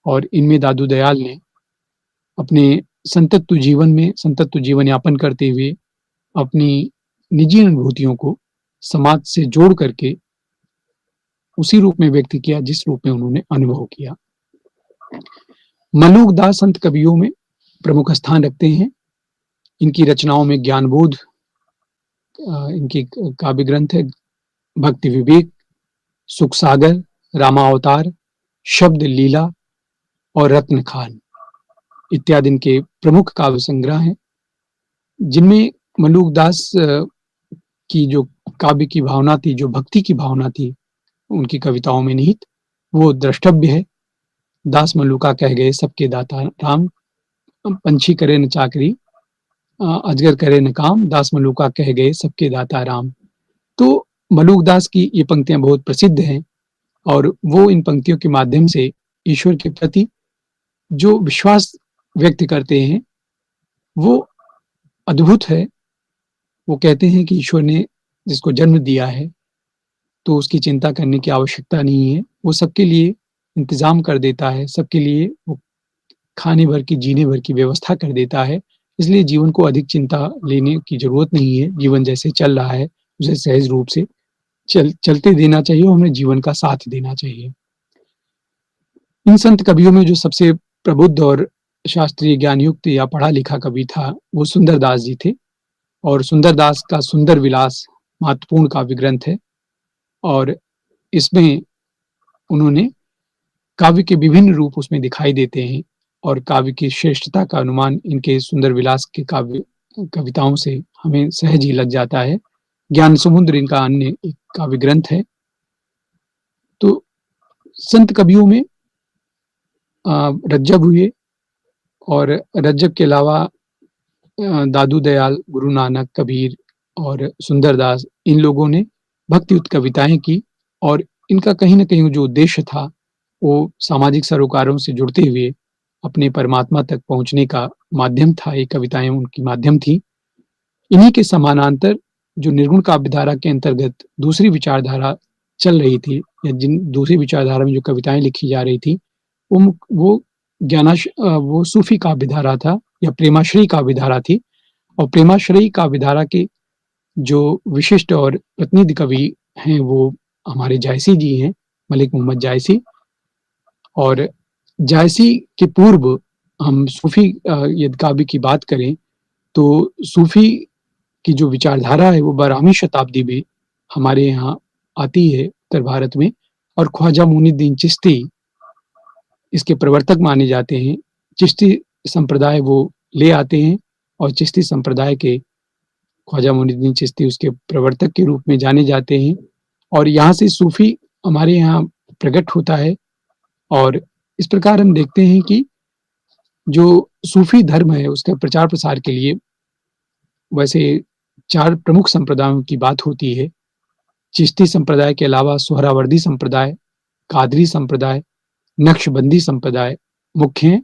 और इनमें दादू दयाल ने अपने संतत्व जीवन यापन करते हुए अपनी निजी अनुभूतियों को समाज से जोड़ करके उसी रूप में व्यक्त किया जिस रूप में उन्होंने अनुभव किया। मलूक दास संत कवियों में प्रमुख स्थान रखते हैं। इनकी रचनाओं में ज्ञानबोध इनकी काव्य ग्रंथ है, भक्ति विवेक, सुख सागर, रामावतार, शब्द लीला और रत्न खान इत्यादि इनके प्रमुख काव्य संग्रह हैं, जिनमें मलूक दास की जो काव्य की भावना थी, जो भक्ति की भावना थी, उनकी कविताओं में निहित, वो द्रष्टव्य है। दास मलूका कह गए सबके दाता राम, पंछी करे न चाकरी, अजगर करे न काम, दास मलूका कह गए सबके दाता राम। तो मलूक दास की ये पंक्तियाँ बहुत प्रसिद्ध हैं और वो इन पंक्तियों के माध्यम से ईश्वर के प्रति जो विश्वास व्यक्त करते हैं, वो अद्भुत है। वो कहते हैं कि ईश्वर ने जिसको जन्म दिया है, तो उसकी चिंता करने की आवश्यकता नहीं है। वो सबके लिए इंतज़ाम कर देता है, सबके लिए वो खाने भर की, जीने भर की व्यवस्था कर देता है। इसलिए जीवन को अधिक चिंता लेने की ज़रूरत नहीं है। जीवन जैसे चल रहा है, उसे सहज रूप से चलते देना चाहिए और हमें जीवन का साथ देना चाहिए। इन संत कवियों में जो सबसे प्रबुद्ध और शास्त्रीय ज्ञान युक्त या पढ़ा-लिखा कवि था, वो सुंदरदास जी थे और सुंदरदास का सुंदर विलास महत्वपूर्ण काव्य ग्रंथ है और इसमें उन्होंने काव्य के विभिन्न रूप उसमें दिखाई देते हैं और काव्य की श्रेष्ठता का अनुमान इनके सुंदर विलास के काव्य कविताओं से हमें सहज ही लग जाता है। ज्ञान समुद्र इनका अन्य एक काव्य ग्रंथ है। तो संत कवियों में रज्जब हुए और रज्जब के अलावा दादू दयाल, गुरु नानक, कबीर और सुंदरदास, इन लोगों ने भक्तियुक्त कविताएँ की और इनका कहीं न कहीं जो उद्देश्य था, वो सामाजिक सरोकारों से जुड़ते हुए अपने परमात्मा तक पहुँचने का माध्यम था, ये कविताएँ उनकी माध्यम थी। इन्हीं के समानांतर जो निर्गुण काव्य धारा के अंतर्गत दूसरी विचारधारा चल रही थी या जिन दूसरी विचारधारा में जो कविताएँ लिखी जा रही थी, वो सूफ़ी काव्य धारा था, या प्रेमाश्रयी काव्य धारा थी और प्रेमाश्रयी काव्य धारा के जो विशिष्ट और प्रतिनिधि कवि हैं वो हमारे जायसी जी हैं, मलिक मोहम्मद जायसी। और जायसी के पूर्व हम सूफ़ी यदि काव्य की बात करें तो सूफ़ी की जो विचारधारा है वो 12वीं शताब्दी में हमारे यहाँ आती है उत्तर भारत में और ख्वाजा मुइनुद्दीन चिश्ती इसके प्रवर्तक माने जाते हैं। चिश्ती संप्रदाय वो ले आते हैं और चिश्ती संप्रदाय के ख्वाजा मुइनुद्दीन चिश्ती उसके प्रवर्तक के रूप में जाने जाते हैं और यहाँ से सूफ़ी हमारे यहाँ प्रकट होता है। और इस प्रकार हम देखते हैं कि जो सूफ़ी धर्म है उसके प्रचार-प्रसार के लिए वैसे 4 प्रमुख संप्रदायों की बात होती है। चिश्ती संप्रदाय के अलावा सोहरावर्दी संप्रदाय, कादरी संप्रदाय, नक्शबंदी संप्रदाय मुख्य हैं।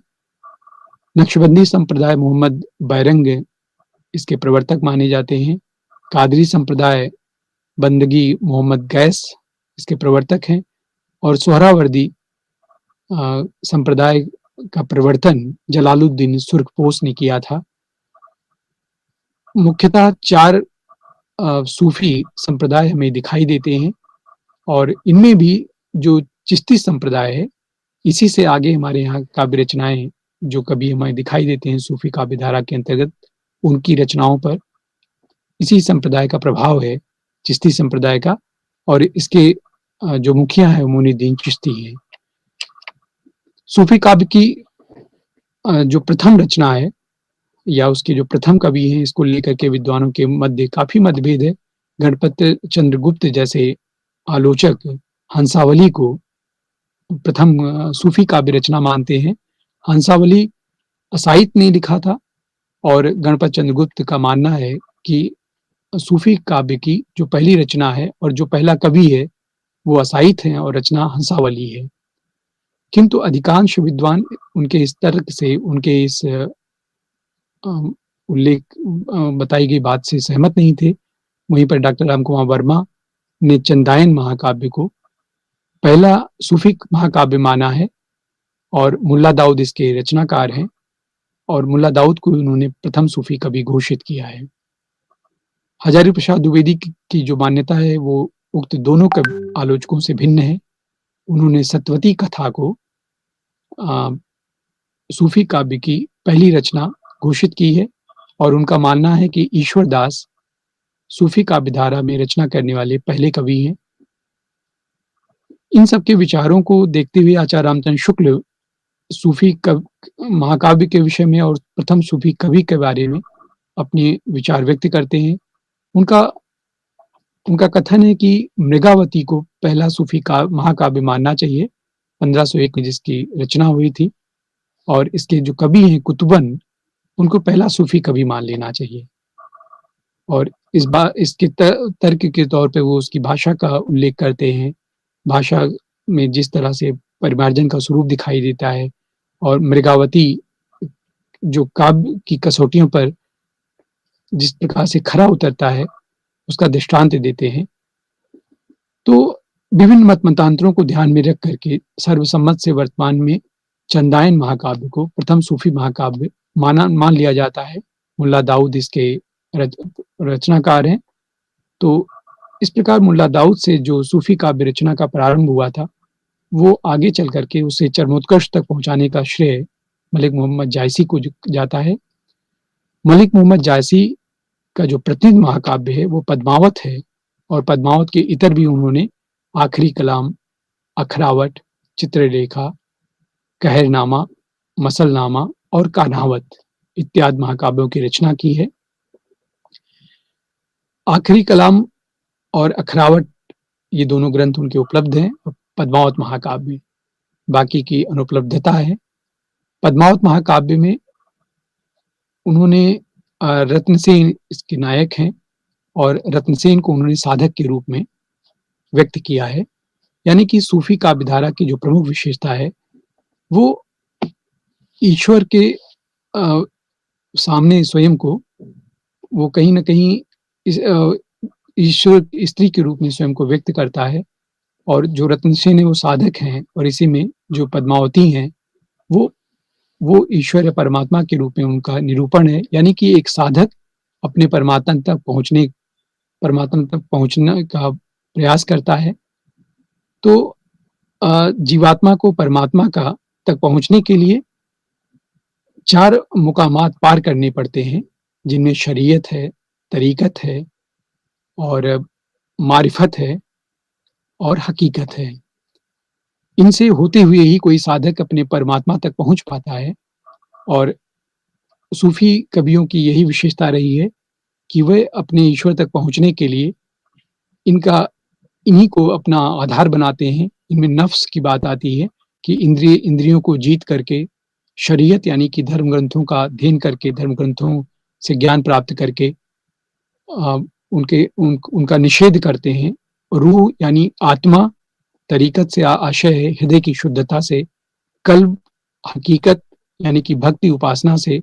नक्शबंदी संप्रदाय मोहम्मद बैरंग इसके प्रवर्तक माने जाते हैं। कादरी संप्रदाय बंदगी मोहम्मद गैस इसके प्रवर्तक हैं और सोहरावर्दी संप्रदाय का प्रवर्तन जलालुद्दीन सुर्खपोश ने किया था। मुख्यतः 4 सूफ़ी संप्रदाय हमें दिखाई देते हैं और इनमें भी जो चिश्ती संप्रदाय है, इसी से आगे हमारे यहाँ काव्य रचनाएँ जो कभी हमें दिखाई देते हैं सूफ़ी काव्य धारा के अंतर्गत, उनकी रचनाओं पर इसी संप्रदाय का प्रभाव है, चिश्ती संप्रदाय का। और इसके जो मुखिया हैं मुइनुद्दीन चिश्ती हैं। सूफ़ी काव्य की जो प्रथम रचना है या उसके जो प्रथम कवि हैं इसको लेकर के विद्वानों के मध्य काफ़ी मतभेद है। गणपत चंद्रगुप्त जैसे आलोचक हंसावली को प्रथम सूफ़ी काव्य रचना मानते हैं। हंसावली असाहित ने लिखा था और गणपत चंद्रगुप्त का मानना है कि सूफ़ी काव्य की जो पहली रचना है और जो पहला कवि है वो असाहित है और रचना हंसावली है। किंतु अधिकांश विद्वान उनके इस तर्क से, उनके इस उल्लेख बताई गई बात से सहमत नहीं थे। वहीं पर डॉक्टर रामकुमार वर्मा ने चंदायन महाकाव्य को पहला सूफ़ी महाकाव्य माना है और मुल्ला दाऊद इसके रचनाकार हैं और मुल्ला दाऊद को उन्होंने प्रथम सूफ़ी कवि घोषित किया है। हजारी प्रसाद द्विवेदी की जो मान्यता है वो उक्त दोनों आलोचकों से भिन्न है। उन्होंने सतवती कथा को सूफ़ी काव्य की पहली रचना घोषित की है और उनका मानना है कि ईश्वर दास सूफ़ी काव्य धारा में रचना करने वाले पहले कवि हैं। इन सब के विचारों को देखते हुए आचार्य रामचंद्र शुक्ल सूफ़ी महाकाव्य के विषय में और प्रथम सूफ़ी कवि के बारे में अपने विचार व्यक्त करते हैं। उनका कथन है कि मृगावती को पहला सूफ़ी महाकाव्य मानना चाहिए, 1501 में जिसकी रचना हुई थी और इसके जो कवि हैं कुतुबन, उनको पहला सूफ़ी कवि मान लेना चाहिए। और इसके तर्क के तौर पे वो उसकी भाषा का उल्लेख करते हैं। भाषा में जिस तरह से परिमार्जन का स्वरूप दिखाई देता है और मृगावती जो काव्य की कसौटियों पर जिस प्रकार से खरा उतरता है, उसका दृष्टांत देते हैं। तो विभिन्न मतांतरों को ध्यान में रख करके सर्वसम्मत से वर्तमान में चंदायन महाकाव्य को प्रथम सूफ़ी महाकाव्य मान लिया जाता है। मुल्ला दाऊद इसके रचनाकार हैं। तो इस प्रकार मुल्ला दाऊद से जो सूफ़ी काव्य रचना का प्रारंभ हुआ था, वो आगे चल करके उसे चरमोत्कर्ष तक पहुँचाने का श्रेय मलिक मोहम्मद जायसी को जाता है। मलिक मोहम्मद जायसी का जो प्रतिनिधि महाकाव्य है वो पद्मावत है और पद्मावत के इतर भी उन्होंने आखिरी कलाम, अखरावट, चित्रलेखा, कहरनामा, मसलनामा और कान्हावत इत्यादि महाकाव्यों की रचना की है। आखिरी कलाम और अखरावट ये दोनों ग्रंथ उनके उपलब्ध हैं और पद्मावत महाकाव्य बाकी की अनुपलब्धता है। पद्मावत महाकाव्य में उन्होंने रत्नसेन इसके नायक हैं और रत्नसेन को उन्होंने साधक के रूप में व्यक्त किया है। यानी कि सूफ़ी काव्य धारा की जो प्रमुख विशेषता है वो ईश्वर के सामने स्वयं को वो कहीं न कहीं ईश्वर स्त्री के रूप में स्वयं को व्यक्त करता है और जो रत्नसेन है वो साधक हैं और इसी में जो पद्मावती हैं वो वो ईश्वर या परमात्मा के रूप में उनका निरूपण है, यानी कि एक साधक अपने परमात्मा तक पहुँचने का प्रयास करता है। तो जीवात्मा को परमात्मा का तक पहुँचने के लिए 4 मुकामात पार करने पड़ते हैं, जिनमें शरीयत है, तरीक़त है और मारिफत है और हकीकत है। इनसे होते हुए ही कोई साधक अपने परमात्मा तक पहुँच पाता है और सूफ़ी कवियों की यही विशेषता रही है कि वे अपने ईश्वर तक पहुँचने के लिए इन्हीं को अपना आधार बनाते हैं। इनमें नफ्स की बात आती है कि इंद्रियों को जीत करके शरीयत यानी कि धर्म ग्रंथों का अध्ययन करके, धर्म ग्रंथों से ज्ञान प्राप्त करके उनका निषेध करते हैं। रूह यानी आत्मा, तरीक़त से आशय है हृदय की शुद्धता से, कल्ब हकीकत यानी कि भक्ति उपासना से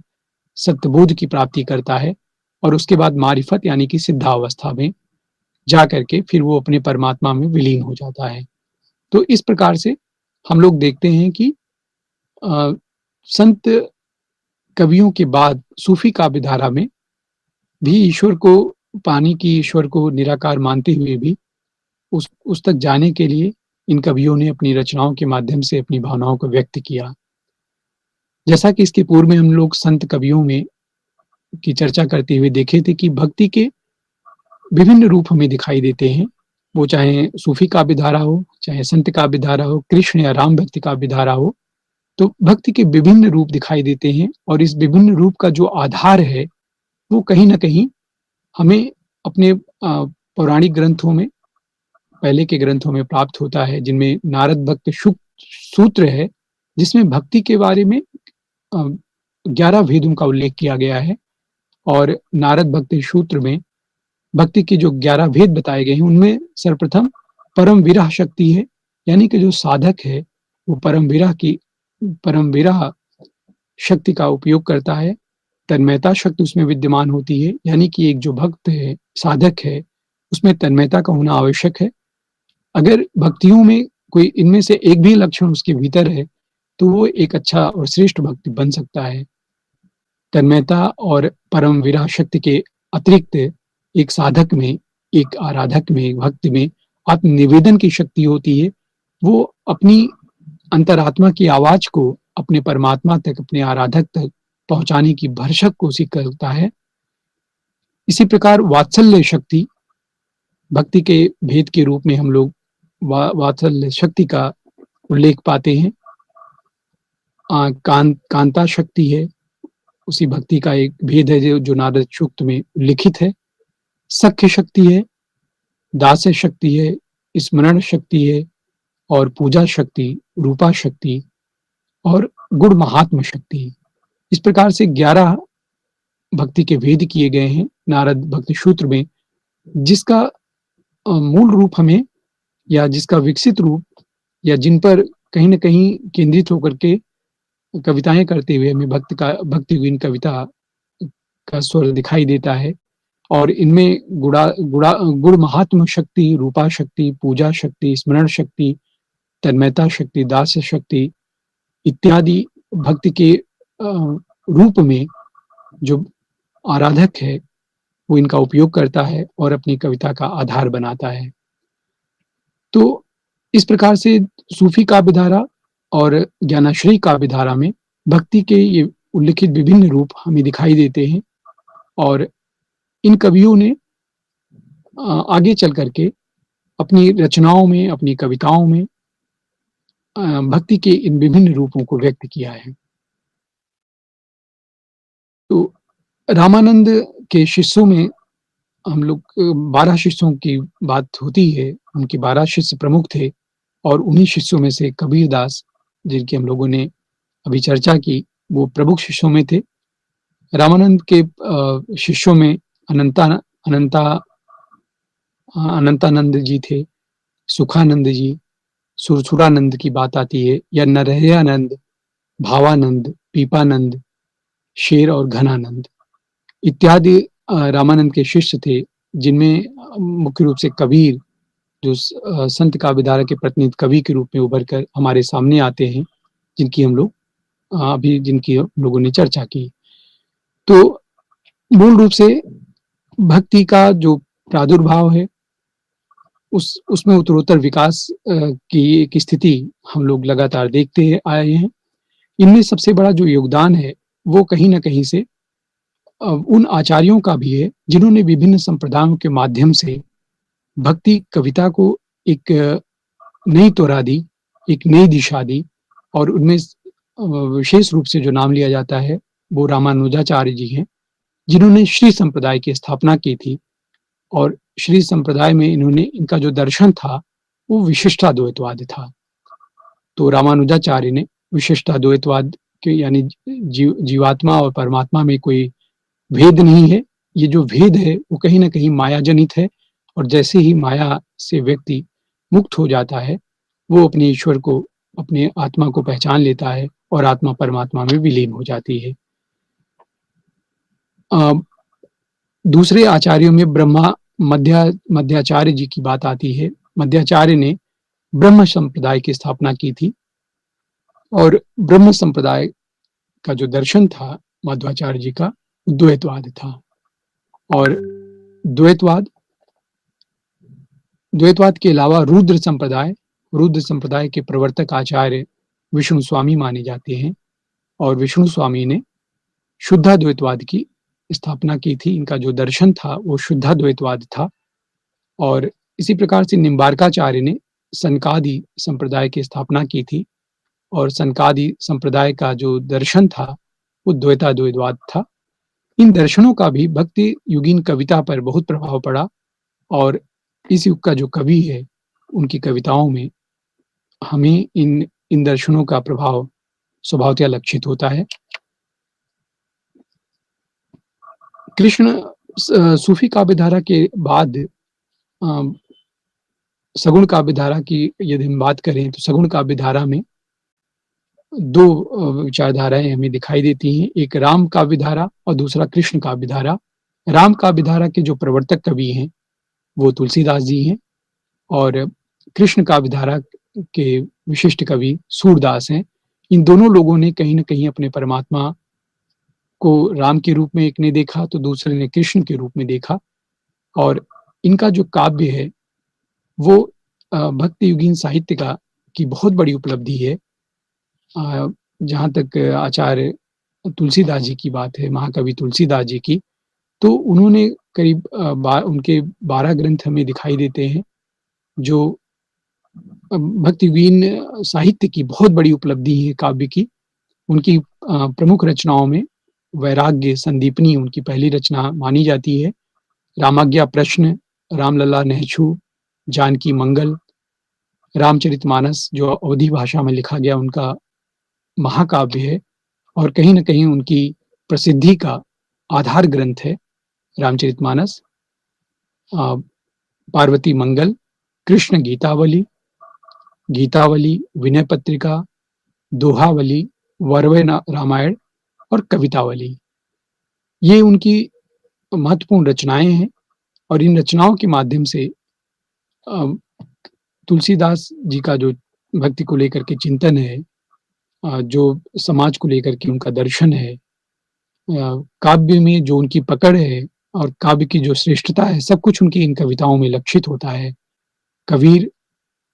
सत्यबोध की प्राप्ति करता है और उसके बाद मारिफत यानी कि सिद्धावस्था में जाकर के फिर वो अपने परमात्मा में विलीन हो जाता है। तो इस प्रकार से हम लोग देखते हैं कि संत कवियों के बाद सूफ़ी काव्य धारा में भी ईश्वर को पाने की, ईश्वर को निराकार मानते हुए भी उस तक जाने के लिए इन कवियों ने अपनी रचनाओं के माध्यम से अपनी भावनाओं को व्यक्त किया। जैसा कि इसके पूर्व में हम लोग संत कवियों में की चर्चा करते हुए देखे थे कि भक्ति के विभिन्न रूप हमें दिखाई देते हैं। वो चाहे सूफ़ी काव्य धारा हो, चाहे संत काव्य धारा हो, कृष्ण या राम भक्ति काव्य धारा हो, तो भक्ति के विभिन्न रूप दिखाई देते हैं और इस विभिन्न रूप का जो आधार है, वो कहीं न कहीं हमें अपने पौराणिक ग्रंथों में, पहले के ग्रंथों में प्राप्त होता है, जिनमें नारद भक्त सूत्र है, जिसमें भक्ति के बारे में 11 भेदों का उल्लेख किया गया है और नारद भक्ति सूत्र में भक्ति के जो 11 भेद बताए गए हैं, उनमें सर्वप्रथम परम विरह शक्ति है, यानी कि जो साधक है, वो परम विरह शक्ति का उपयोग करता है। तन्मयता शक्ति उसमें विद्यमान होती है, यानी कि एक जो भक्त है, साधक है, उसमें तन्मयता का होना आवश्यक है। अगर भक्तियों में कोई इनमें से एक भी लक्षण उसके भीतर है, तो वो एक अच्छा और श्रेष्ठ भक्त बन सकता है। तन्मयता और परम विरह शक्ति के अतिरिक्त एक साधक में, एक आराधक में, एक भक्त में आत्मनिवेदन की शक्ति होती है। वो अपनी अंतरात्मा की आवाज़ को अपने परमात्मा तक, अपने आराधक तक पहुँचाने की भरसक कोशिश करता है। इसी प्रकार वात्सल्य शक्ति, भक्ति के भेद के रूप में हम लोग वात्सल्य शक्ति का उल्लेख पाते हैं। कांता शक्ति है, उसी भक्ति का एक भेद है जो नारद सूक्त में लिखित है। सख्य शक्ति है, दास्य शक्ति है, स्मरण शक्ति है और पूजा शक्ति, रूपा शक्ति और गुण महात्म शक्ति। इस प्रकार से 11 भक्ति के भेद किए गए हैं नारद भक्ति सूत्र में, जिसका मूल रूप हमें या जिसका विकसित रूप या जिन पर कहीं न कहीं केंद्रित होकर के कविताएँ करते हुए हमें भक्तिहीन कविता का स्वर दिखाई देता है और इनमें गुण महात्म शक्ति, रूपा शक्ति, पूजा शक्ति, स्मरण शक्ति, तन्मयता शक्ति, दास्य शक्ति इत्यादि भक्ति के रूप में जो आराधक है, वो इनका उपयोग करता है और अपनी कविता का आधार बनाता है। तो इस प्रकार से सूफ़ी काव्य धारा और ज्ञानाश्रयी काव्य धारा में भक्ति के ये उल्लिखित विभिन्न रूप हमें दिखाई देते हैं और इन कवियों ने आगे चल कर के अपनी रचनाओं में, अपनी कविताओं में भक्ति के इन विभिन्न रूपों को व्यक्त किया है। तो रामानंद के शिष्यों में हम लोग 12 शिष्यों की बात होती है, उनके 12 शिष्य प्रमुख थे और उन्हीं शिष्यों में से कबीरदास, जिनकी हम लोगों ने अभी चर्चा की, वो प्रमुख शिष्यों में थे। रामानंद के शिष्यों में अनंतानंद जी थे, सुखानंद जी, सुरसुरानंद की बात आती है या नरहयानंद, भावानंद, पीपानंद, शेर और घनानंद इत्यादि रामानंद के शिष्य थे, जिनमें मुख्य रूप से कबीर जो संत काव्य धारा के प्रतिनिधि कवि के रूप में उभर कर हमारे सामने आते हैं, जिनकी हम लोग अभी जिनकी हम लोगों ने चर्चा की। तो मूल रूप से भक्ति का जो प्रादुर्भाव है, उसमें उत्तरोत्तर विकास की एक स्थिति हम लोग लगातार देखते आए हैं। इनमें सबसे बड़ा जो योगदान है, वो कहीं न कहीं से उन आचार्यों का भी है, जिन्होंने विभिन्न संप्रदायों के माध्यम से भक्ति कविता को एक नई त्वरा दी, एक नई दिशा दी और उनमें विशेष रूप से जो नाम लिया जाता है, वो रामानुजाचार्य जी हैं, जिन्होंने श्री संप्रदाय की स्थापना की थी और श्री संप्रदाय में इनका जो दर्शन था, वो विशिष्टाद्वैतवाद था। तो रामानुजाचार्य ने विशिष्टाद्वैतवाद के यानी जीवात्मा और परमात्मा में कोई भेद नहीं है, ये जो भेद है वो कहीं न कहीं माया जनित है और जैसे ही माया से व्यक्ति मुक्त हो जाता है, वो अपने ईश्वर को, अपने आत्मा को पहचान लेता है और आत्मा परमात्मा में विलीन हो जाती है। दूसरे आचार्यों में मध्याचार्य जी की बात आती है। मध्याचार्य ने ब्रह्म संप्रदाय की स्थापना की थी और ब्रह्म संप्रदाय का जो दर्शन था मध्वाचार्य जी का, द्वैतवाद था और द्वैतवाद के अलावा रुद्र संप्रदाय के प्रवर्तक आचार्य विष्णु स्वामी माने जाते हैं और विष्णु स्वामी ने शुद्धाद्वैतवाद की स्थापना की थी। इनका जो दर्शन था वो शुद्धाद्वैतवाद था और इसी प्रकार से निम्बार्काचार्य ने सनकादि संप्रदाय की स्थापना की थी और सनकादि संप्रदाय का जो दर्शन था वो द्वैताद्वैतवाद था। इन दर्शनों का भी भक्ति युगीन कविता पर बहुत प्रभाव पड़ा और इस युग का जो कवि है, उनकी कविताओं में हमें इन दर्शनों का प्रभाव स्वभावतः लक्षित होता है। कृष्ण सूफी काव्य धारा के बाद सगुण काव्य धारा की यदि हम बात करें तो सगुण काव्य धारा में दो विचारधाराएं हमें दिखाई देती हैं, एक राम काव्य धारा और दूसरा कृष्ण काव्य धारा। राम काव्य धारा के जो प्रवर्तक कवि हैं वो तुलसीदास जी हैं और कृष्ण काव्य धारा के विशिष्ट कवि सूरदास हैं। इन दोनों लोगों ने कहीं न कहीं अपने परमात्मा को राम के रूप में एक ने देखा तो दूसरे ने कृष्ण के रूप में देखा और इनका जो काव्य है वो भक्ति युगीन साहित्य की बहुत बड़ी उपलब्धि है। जहाँ तक आचार्य तुलसीदास जी की बात है, महाकवि तुलसीदास जी की, तो उन्होंने करीब उनके 12 ग्रंथ हमें दिखाई देते हैं, जो भक्ति युगीन साहित्य की बहुत बड़ी उपलब्धि है काव्य की। उनकी प्रमुख रचनाओं में वैराग्य संदीपनी उनकी पहली रचना मानी जाती है। रामाज्ञा प्रश्न, रामलला नहछू, जानकी मंगल, रामचरितमानस जो अवधी भाषा में लिखा गया उनका महाकाव्य है और कहीं न कहीं उनकी प्रसिद्धि का आधार ग्रंथ है रामचरितमानस। पार्वती मंगल, कृष्ण गीतावली, विनय पत्रिका, दोहावली, वर्वे रामायण और कवितावली, ये उनकी महत्वपूर्ण रचनाएं हैं और इन रचनाओं के माध्यम से तुलसीदास जी का जो भक्ति को लेकर के चिंतन है, जो समाज को लेकर के उनका दर्शन है, काव्य में जो उनकी पकड़ है और काव्य की जो श्रेष्ठता है, सब कुछ उनकी इन कविताओं में लक्षित होता है। कबीर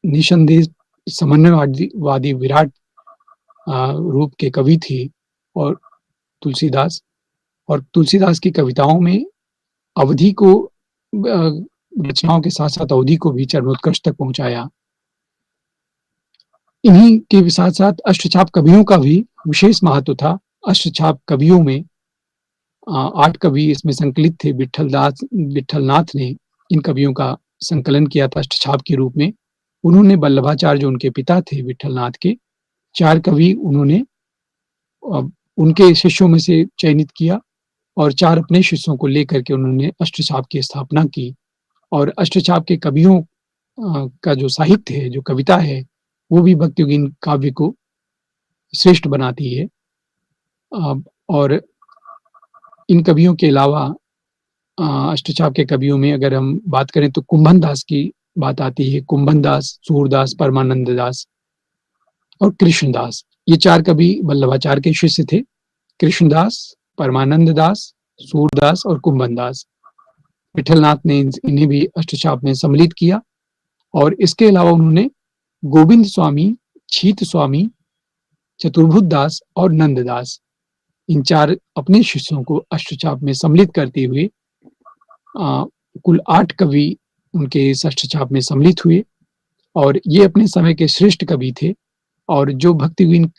निसंदेह समन्वयवादी विराट रूप के कवि थे और तुलसीदास की कविताओं में अवधि को रचनाओं के साथ-साथ अवधि को भी चरमोत्कर्ष तक पहुँचाया। इन्हीं के साथ-साथ अष्टछाप कवियों का भी विशेष महत्व था। अष्टछाप कवियों में 8 कवि इसमें संकलित थे। विट्ठलनाथ ने इन कवियों का संकलन किया था अष्टछाप के रूप में। उन्होंने वल्लभाचार्य जो उनके पिता थे विट्ठलनाथ के, 4 कवि उन्होंने उनके शिष्यों में से चयनित किया और 4 अपने शिष्यों को लेकर के उन्होंने अष्टछाप की स्थापना की और अष्टछाप के कवियों का जो साहित्य है, जो कविता है, वो भी भक्ति युगीन काव्य को श्रेष्ठ बनाती है। और इन कवियों के अलावा अष्टछाप के कवियों में अगर हम बात करें तो कुंभन दास की बात आती है। कुंभन दास, सूरदास, परमानंद दास और कृष्णदास, ये 4 कवि वल्लभाचार्य के शिष्य थे, कृष्णदास, परमानंद दास, सूरदास और कुंभन दास। विठलनाथ ने इन्हें भी अष्टचाप में सम्मिलित किया और इसके अलावा उन्होंने गोविंद स्वामी, छीत स्वामी, चतुर्भुज दास और नंददास, इन 4 अपने शिष्यों को अष्टचाप में सम्मिलित करते हुए कुल 8 कवि उनके इस अष्टचाप में सम्मिलित हुए और ये अपने समय के श्रेष्ठ कवि थे और जो भक्तिहीन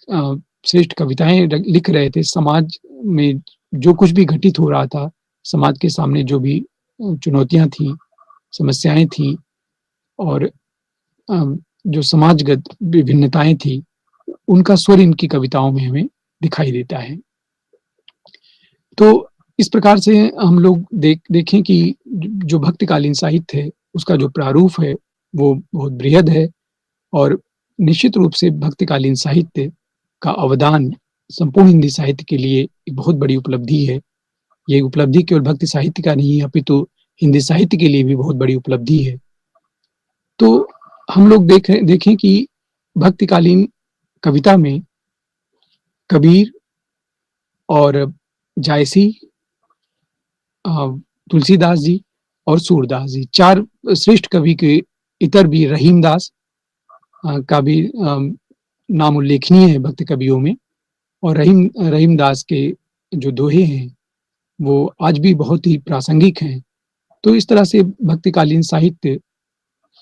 श्रेष्ठ कविताएं लिख रहे थे, समाज में जो कुछ भी घटित हो रहा था, समाज के सामने जो भी चुनौतियां थी, समस्याएं थी और जो समाजगत विभिन्नताएं थी, उनका स्वर इनकी कविताओं में हमें दिखाई देता है। तो इस प्रकार से हम लोग देखें कि जो भक्तिकालीन साहित्य है, उसका जो प्रारूप है, वो बहुत बृहद है और निश्चित रूप से भक्तिकालीन साहित्य का अवदान संपूर्ण हिंदी साहित्य के लिए एक बहुत बड़ी उपलब्धि है। ये उपलब्धि केवल भक्ति साहित्य का नहीं है, अपितु हिंदी साहित्य के लिए भी बहुत बड़ी उपलब्धि है। तो हम लोग देखें कि भक्तिकालीन कविता में कबीर और जायसी, तुलसीदास जी और सूरदास जी, 4 श्रेष्ठ कवि के इतर भी रहीमदास का भी नाम उल्लेखनीय है भक्ति कवियों में और रहीमदास के जो दोहे हैं, वो आज भी बहुत ही प्रासंगिक हैं। तो इस तरह से भक्तिकालीन साहित्य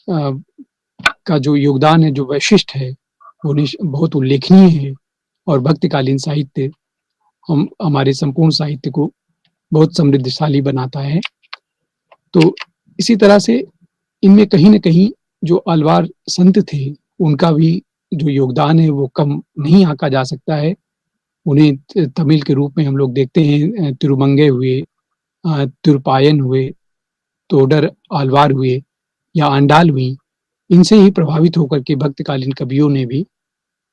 का जो योगदान है, जो वैशिष्ट है, वो बहुत उल्लेखनीय है और भक्तिकालीन साहित्य हमारे संपूर्ण साहित्य को बहुत समृद्धशाली बनाता है। तो इसी तरह से इनमें कहीं न कहीं जो अलवार संत थे, उनका भी जो योगदान है वो कम नहीं आंका जा सकता है। उन्हें तमिल के रूप में हम लोग देखते हैं, तिरुमंगे हुए, तिरुपायन हुए, तोडर आलवार हुए या आंडाल हुई, इनसे ही प्रभावित होकर के भक्तकालीन कवियों ने भी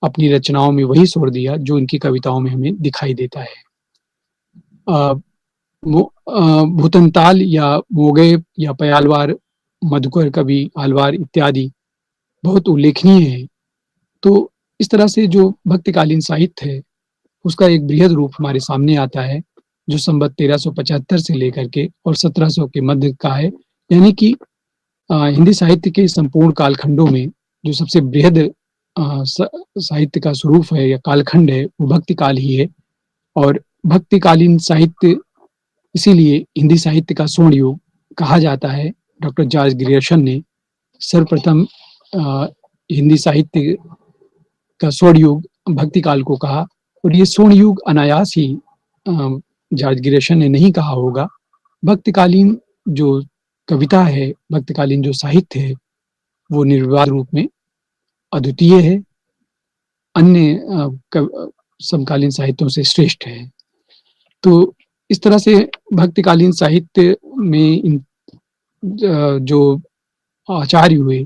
अपनी रचनाओं में वही स्वर दिया जो इनकी कविताओं में हमें दिखाई देता है। भूतनताल या मोगे या पयालवार, मधुकर कवि आलवार इत्यादि बहुत उल्लेखनीय है। तो इस तरह से जो भक्तिकालीन साहित्य है, उसका एक बृहद रूप हमारे सामने आता है, जो संवत 1375 से लेकर के और 1700 के मध्य का है। यानी कि हिंदी साहित्य के संपूर्ण कालखंडों में जो सबसे बृहद साहित्य का स्वरूप है या कालखंड है, वो भक्ति काल ही है और भक्तिकालीन साहित्य इसीलिए हिंदी साहित्य का स्वर्ण युग कहा जाता है। डॉक्टर जॉर्ज ग्रियर्सन ने सर्वप्रथम हिंदी साहित्य का स्वर्ण युग भक्ति काल को कहा और ये स्वर्ण युग अनायास ही जॉर्ज ग्रियर्सन ने नहीं कहा होगा। भक्तिकालीन जो कविता है, भक्तिकालीन जो साहित्य है, वो निर्विवाद रूप में अद्वितीय है, अन्य समकालीन साहित्यों से श्रेष्ठ है। तो इस तरह से भक्तिकालीन साहित्य में जो आचार्य हुए,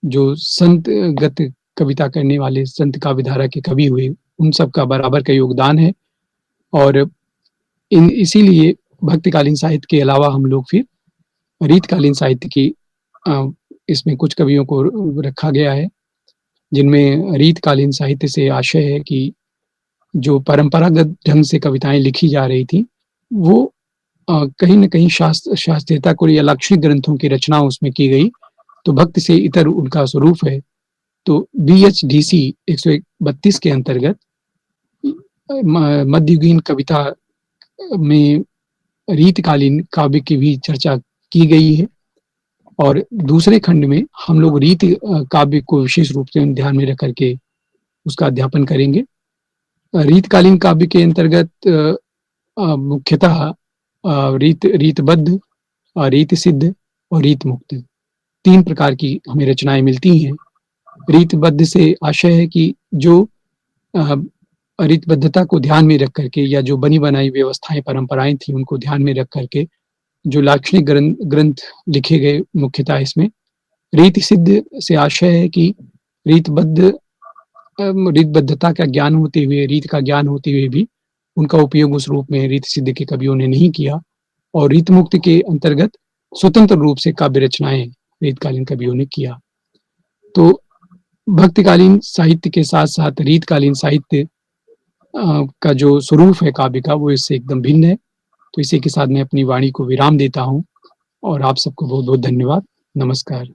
जो संतगत कविता करने वाले संत काव्यधारा के कवि हुए, उन सब का बराबर का योगदान है और इसीलिए भक्तिकालीन साहित्य के अलावा हम लोग फिर रीतकालीन साहित्य की इसमें कुछ कवियों को रखा गया है, जिनमें रीतकालीन साहित्य से आशय है कि जो परंपरागत ढंग से कविताएं लिखी जा रही थी, वो कहीं न कहीं शास्त्रीयता को या लाक्षणिक ग्रंथों की रचना उसमें की गई, तो भक्ति से इतर उनका स्वरूप है। तो BHDC 132 के अंतर्गत मध्ययुगीन कविता में रीतकालीन काव्य की भी चर्चा की गई है और दूसरे खंड में हम लोग रीत काव्य को विशेष रूप से ध्यान में रख करके उसका अध्यापन करेंगे। रीतकालीन काव्य के अंतर्गत मुख्यतः रीतबद्ध, रीत सिद्ध और रीत मुक्त 3 प्रकार की हमें रचनाएं मिलती हैं। रीतबद्ध से आशय है कि जो रीतबद्धता को ध्यान में रख करके या जो बनी बनाई व्यवस्थाएं, परंपराएं थी, उनको ध्यान में रख करके जो लाक्षणिक ग्रंथ लिखे गए मुख्यतः इसमें। रीत सिद्ध से आशय है कि रीतबद्धता का ज्ञान होते हुए, रीत का ज्ञान होते हुए भी उनका उपयोग उस रूप में रीत सिद्ध के कवियों ने नहीं किया और रीत मुक्त के अंतर्गत स्वतंत्र रूप से काव्य रचनाएं रीतकालीन कवियों ने किया। तो भक्तिकालीन साहित्य के साथ-साथ रीतकालीन साहित्य का जो स्वरूप है काव्य का वो इससे एकदम भिन्न है। तो इसी के साथ मैं अपनी वाणी को विराम देता हूँ और आप सबको बहुत-बहुत धन्यवाद। नमस्कार।